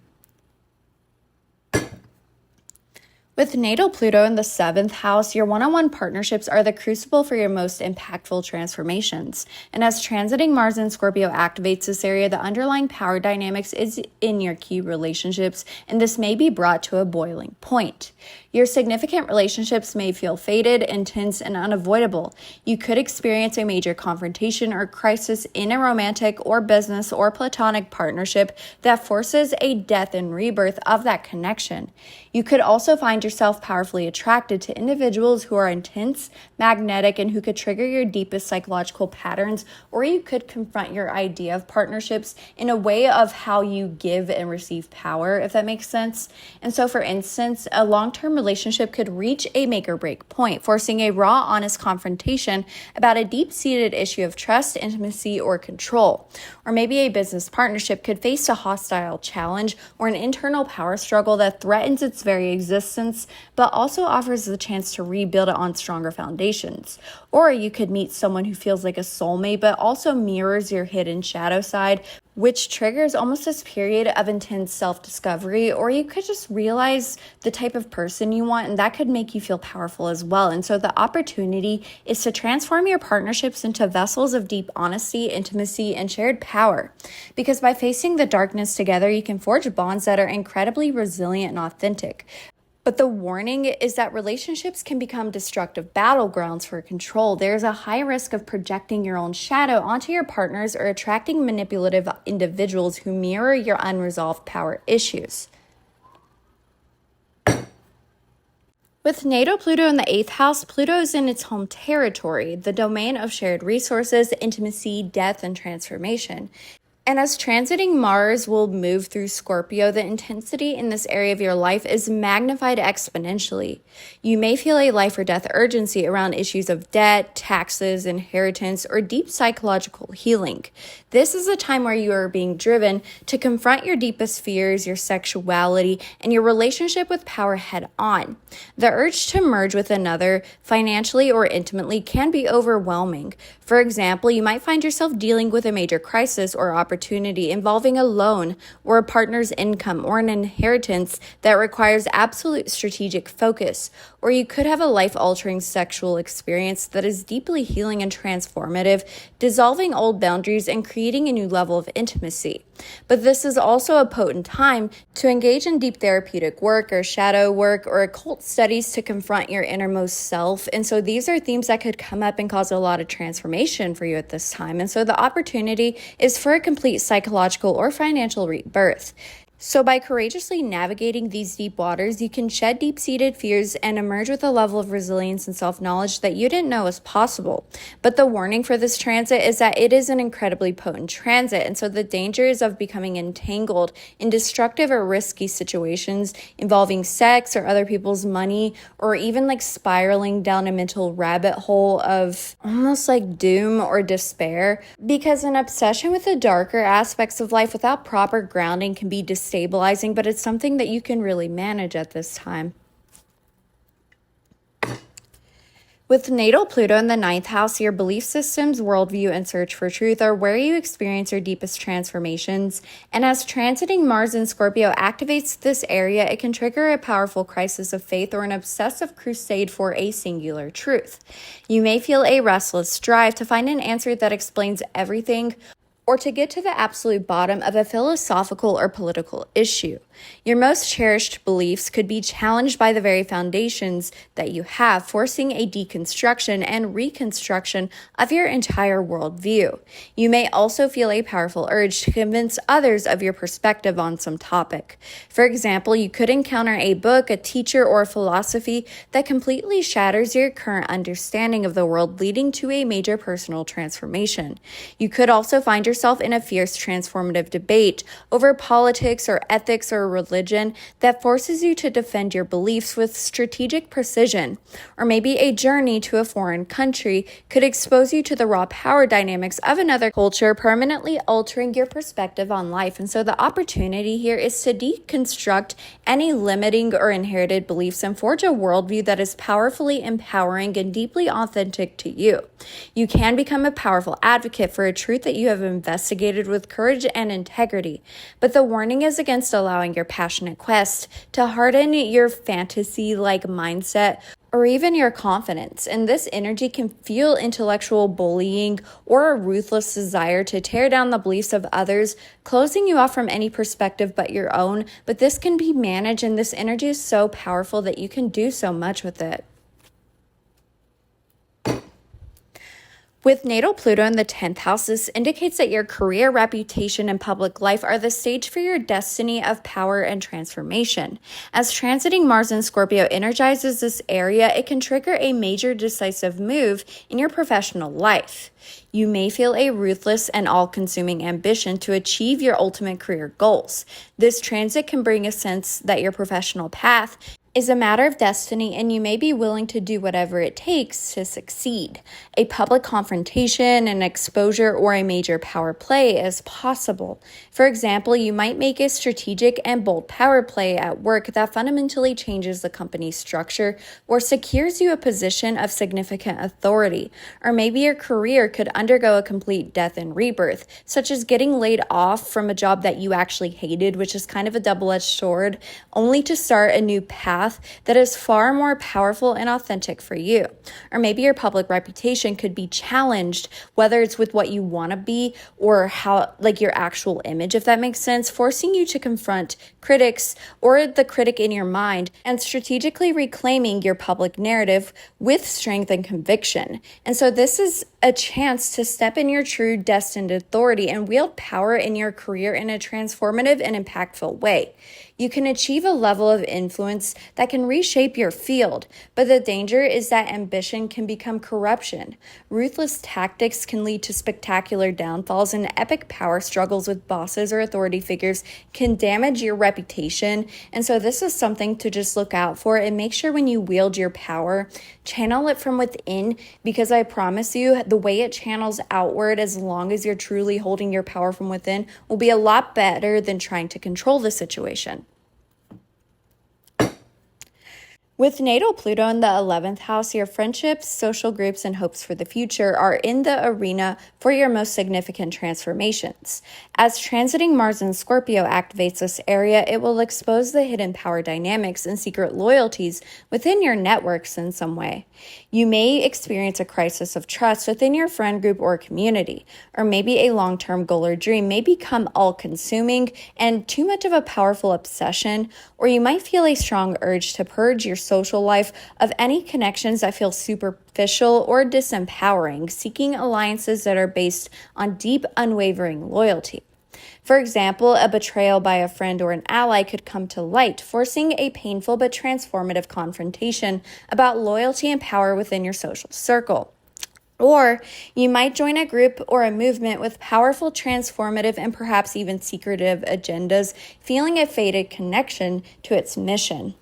With natal Pluto in the 7th house, your one-on-one partnerships are the crucible for your most impactful transformations. And as transiting Mars in Scorpio activates this area, the underlying power dynamics is in your key relationships, and this may be brought to a boiling point. Your significant relationships may feel faded, intense, and unavoidable. You could experience a major confrontation or crisis in a romantic or business or platonic partnership that forces a death and rebirth of that connection. You could also find yourself powerfully attracted to individuals who are intense, magnetic, and who could trigger your deepest psychological patterns, or you could confront your idea of partnerships in a way of how you give and receive power, if that makes sense. And so, for instance, a long-term relationship could reach a make or break point, forcing a raw, honest confrontation about a deep-seated issue of trust, intimacy, or control. Or maybe a business partnership could face a hostile challenge or an internal power struggle that threatens its very existence, but also offers the chance to rebuild it on stronger foundations. Or you could meet someone who feels like a soulmate, but also mirrors your hidden shadow side, which triggers almost this period of intense self-discovery. Or you could just realize the type of person you want, and that could make you feel powerful as well. And so the opportunity is to transform your partnerships into vessels of deep honesty, intimacy, and shared power. Because by facing the darkness together, you can forge bonds that are incredibly resilient and authentic. But the warning is that relationships can become destructive battlegrounds for control. There's a high risk of projecting your own shadow onto your partners or attracting manipulative individuals who mirror your unresolved power issues. With natal Pluto in the 8th house, Pluto is in its home territory, the domain of shared resources, intimacy, death, and transformation. And as transiting Mars will move through Scorpio, the intensity in this area of your life is magnified exponentially. You may feel a life or death urgency around issues of debt, taxes, inheritance, or deep psychological healing. This is a time where you are being driven to confront your deepest fears, your sexuality, and your relationship with power head on. The urge to merge with another, financially or intimately, can be overwhelming. For example, you might find yourself dealing with a major crisis or opportunity involving a loan or a partner's income or an inheritance that requires absolute strategic focus. Or you could have a life-altering sexual experience that is deeply healing and transformative, dissolving old boundaries and creating a new level of intimacy. But this is also a potent time to engage in deep therapeutic work or shadow work or occult studies to confront your innermost self. And so these are themes that could come up and cause a lot of transformation for you at this time. And so the opportunity is for a complete psychological or financial rebirth. So by courageously navigating these deep waters, you can shed deep-seated fears and emerge with a level of resilience and self-knowledge that you didn't know was possible. But the warning for this transit is that it is an incredibly potent transit, and so the dangers of becoming entangled in destructive or risky situations involving sex or other people's money, or even like spiraling down a mental rabbit hole of almost like doom or despair, because an obsession with the darker aspects of life without proper grounding can be stabilizing, but it's something that you can really manage at this time. With natal Pluto in the 9th house, your belief systems, worldview, and search for truth are where you experience your deepest transformations. And as transiting Mars in Scorpio activates this area, it can trigger a powerful crisis of faith or an obsessive crusade for a singular truth. You may feel a restless drive to find an answer that explains everything, or to get to the absolute bottom of a philosophical or political issue. Your most cherished beliefs could be challenged by the very foundations that you have, forcing a deconstruction and reconstruction of your entire worldview. You may also feel a powerful urge to convince others of your perspective on some topic. For example, you could encounter a book, a teacher, or a philosophy that completely shatters your current understanding of the world, leading to a major personal transformation. You could also find yourself in a fierce transformative debate over politics or ethics or religion that forces you to defend your beliefs with strategic precision. Or maybe a journey to a foreign country could expose you to the raw power dynamics of another culture, permanently altering your perspective on life. And so the opportunity here is to deconstruct any limiting or inherited beliefs and forge a worldview that is powerfully empowering and deeply authentic to you. You can become a powerful advocate for a truth that you have investigated with courage and integrity, but the warning is against allowing your passionate quest to harden your fantasy-like mindset or even your confidence. And this energy can fuel intellectual bullying or a ruthless desire to tear down the beliefs of others, closing you off from any perspective but your own. But this can be managed, and this energy is so powerful that you can do so much with it. With natal Pluto in the 10th house, this indicates that your career, reputation, and public life are the stage for your destiny of power and transformation. As transiting Mars in Scorpio energizes this area, it can trigger a major decisive move in your professional life. You may feel a ruthless and all-consuming ambition to achieve your ultimate career goals. This transit can bring a sense that your professional path is a matter of destiny, and you may be willing to do whatever it takes to succeed. A public confrontation, an exposure, or a major power play is possible. For example, you might make a strategic and bold power play at work that fundamentally changes the company's structure or secures you a position of significant authority. Or maybe your career could undergo a complete death and rebirth, such as getting laid off from a job that you actually hated, which is kind of a double-edged sword, only to start a new path that is far more powerful and authentic for you. Or maybe your public reputation could be challenged, whether it's with what you want to be or how, like your actual image, if that makes sense, forcing you to confront critics or the critic in your mind and strategically reclaiming your public narrative with strength and conviction. And so this is a chance to step in your true destined authority and wield power in your career in a transformative and impactful way. You can achieve a level of influence that can reshape your field, but the danger is that ambition can become corruption. Ruthless tactics can lead to spectacular downfalls, and epic power struggles with bosses or authority figures can damage your reputation. And so this is something to just look out for, and make sure when you wield your power, channel it from within, because I promise you, the way it channels outward, as long as you're truly holding your power from within, will be a lot better than trying to control the situation. With natal Pluto in the 11th house, your friendships, social groups, and hopes for the future are in the arena for your most significant transformations. As transiting Mars in Scorpio activates this area, it will expose the hidden power dynamics and secret loyalties within your networks in some way. You may experience a crisis of trust within your friend group or community, or maybe a long-term goal or dream may become all-consuming and too much of a powerful obsession, or you might feel a strong urge to purge your social life of any connections that feel superficial or disempowering, seeking alliances that are based on deep, unwavering loyalty. For example, a betrayal by a friend or an ally could come to light, forcing a painful but transformative confrontation about loyalty and power within your social circle. Or you might join a group or a movement with powerful, transformative, and perhaps even secretive agendas, feeling a fated connection to its mission.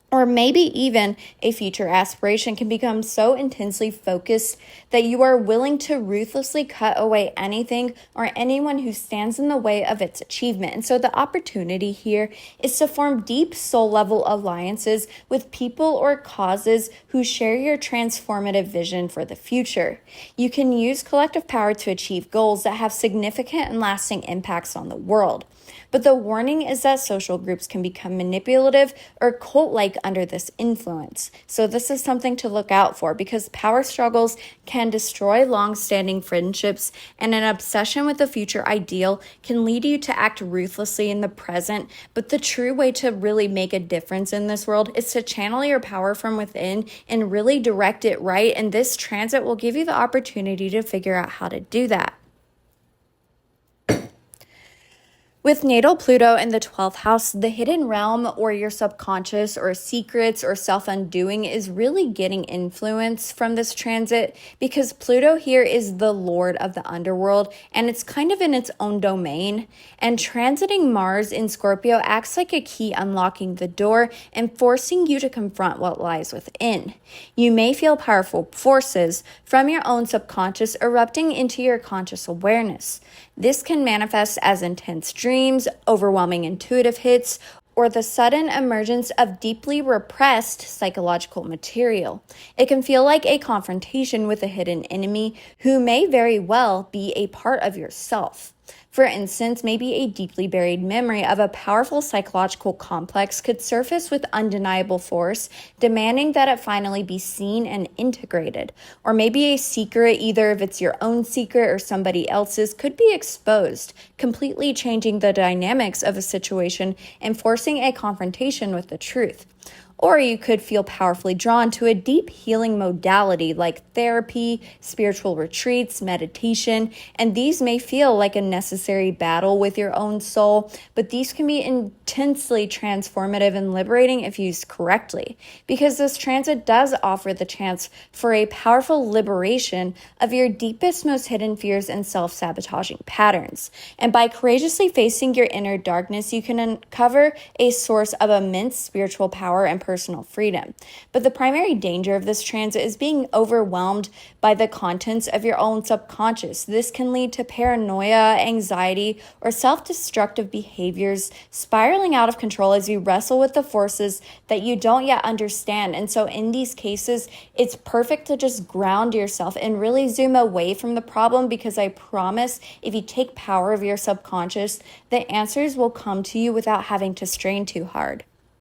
Or maybe even a future aspiration can become so intensely focused that you are willing to ruthlessly cut away anything or anyone who stands in the way of its achievement. And so the opportunity here is to form deep soul-level alliances with people or causes who share your transformative vision for the future. You can use collective power to achieve goals that have significant and lasting impacts on the world. But the warning is that social groups can become manipulative or cult-like under this influence. So this is something to look out for, because power struggles can destroy long-standing friendships, and an obsession with a future ideal can lead you to act ruthlessly in the present. But the true way to really make a difference in this world is to channel your power from within and really direct it right. And this transit will give you the opportunity to figure out how to do that. With natal Pluto in the 12th house, the hidden realm or your subconscious or secrets or self-undoing is really getting influence from this transit, because Pluto here is the lord of the underworld and it's kind of in its own domain. And transiting Mars in Scorpio acts like a key unlocking the door and forcing you to confront what lies within. You may feel powerful forces from your own subconscious erupting into your conscious awareness. This can manifest as intense dreams, overwhelming intuitive hits, or the sudden emergence of deeply repressed psychological material. It can feel like a confrontation with a hidden enemy who may very well be a part of yourself. For instance, maybe a deeply buried memory of a powerful psychological complex could surface with undeniable force, demanding that it finally be seen and integrated. Or maybe a secret, either if it's your own secret or somebody else's, could be exposed, completely changing the dynamics of a situation and forcing a confrontation with the truth. Or you could feel powerfully drawn to a deep healing modality like therapy, spiritual retreats, meditation, and these may feel like a necessary battle with your own soul, but these can be intensely transformative and liberating if used correctly, because this transit does offer the chance for a powerful liberation of your deepest, most hidden fears and self-sabotaging patterns. And by courageously facing your inner darkness, you can uncover a source of immense spiritual power and personal freedom. But the primary danger of this transit is being overwhelmed by the contents of your own subconscious. This can lead to paranoia, anxiety, or self-destructive behaviors spiraling out of control as you wrestle with the forces that you don't yet understand. And so in these cases, it's perfect to just ground yourself and really zoom away from the problem, because I promise if you take power of your subconscious, the answers will come to you without having to strain too hard.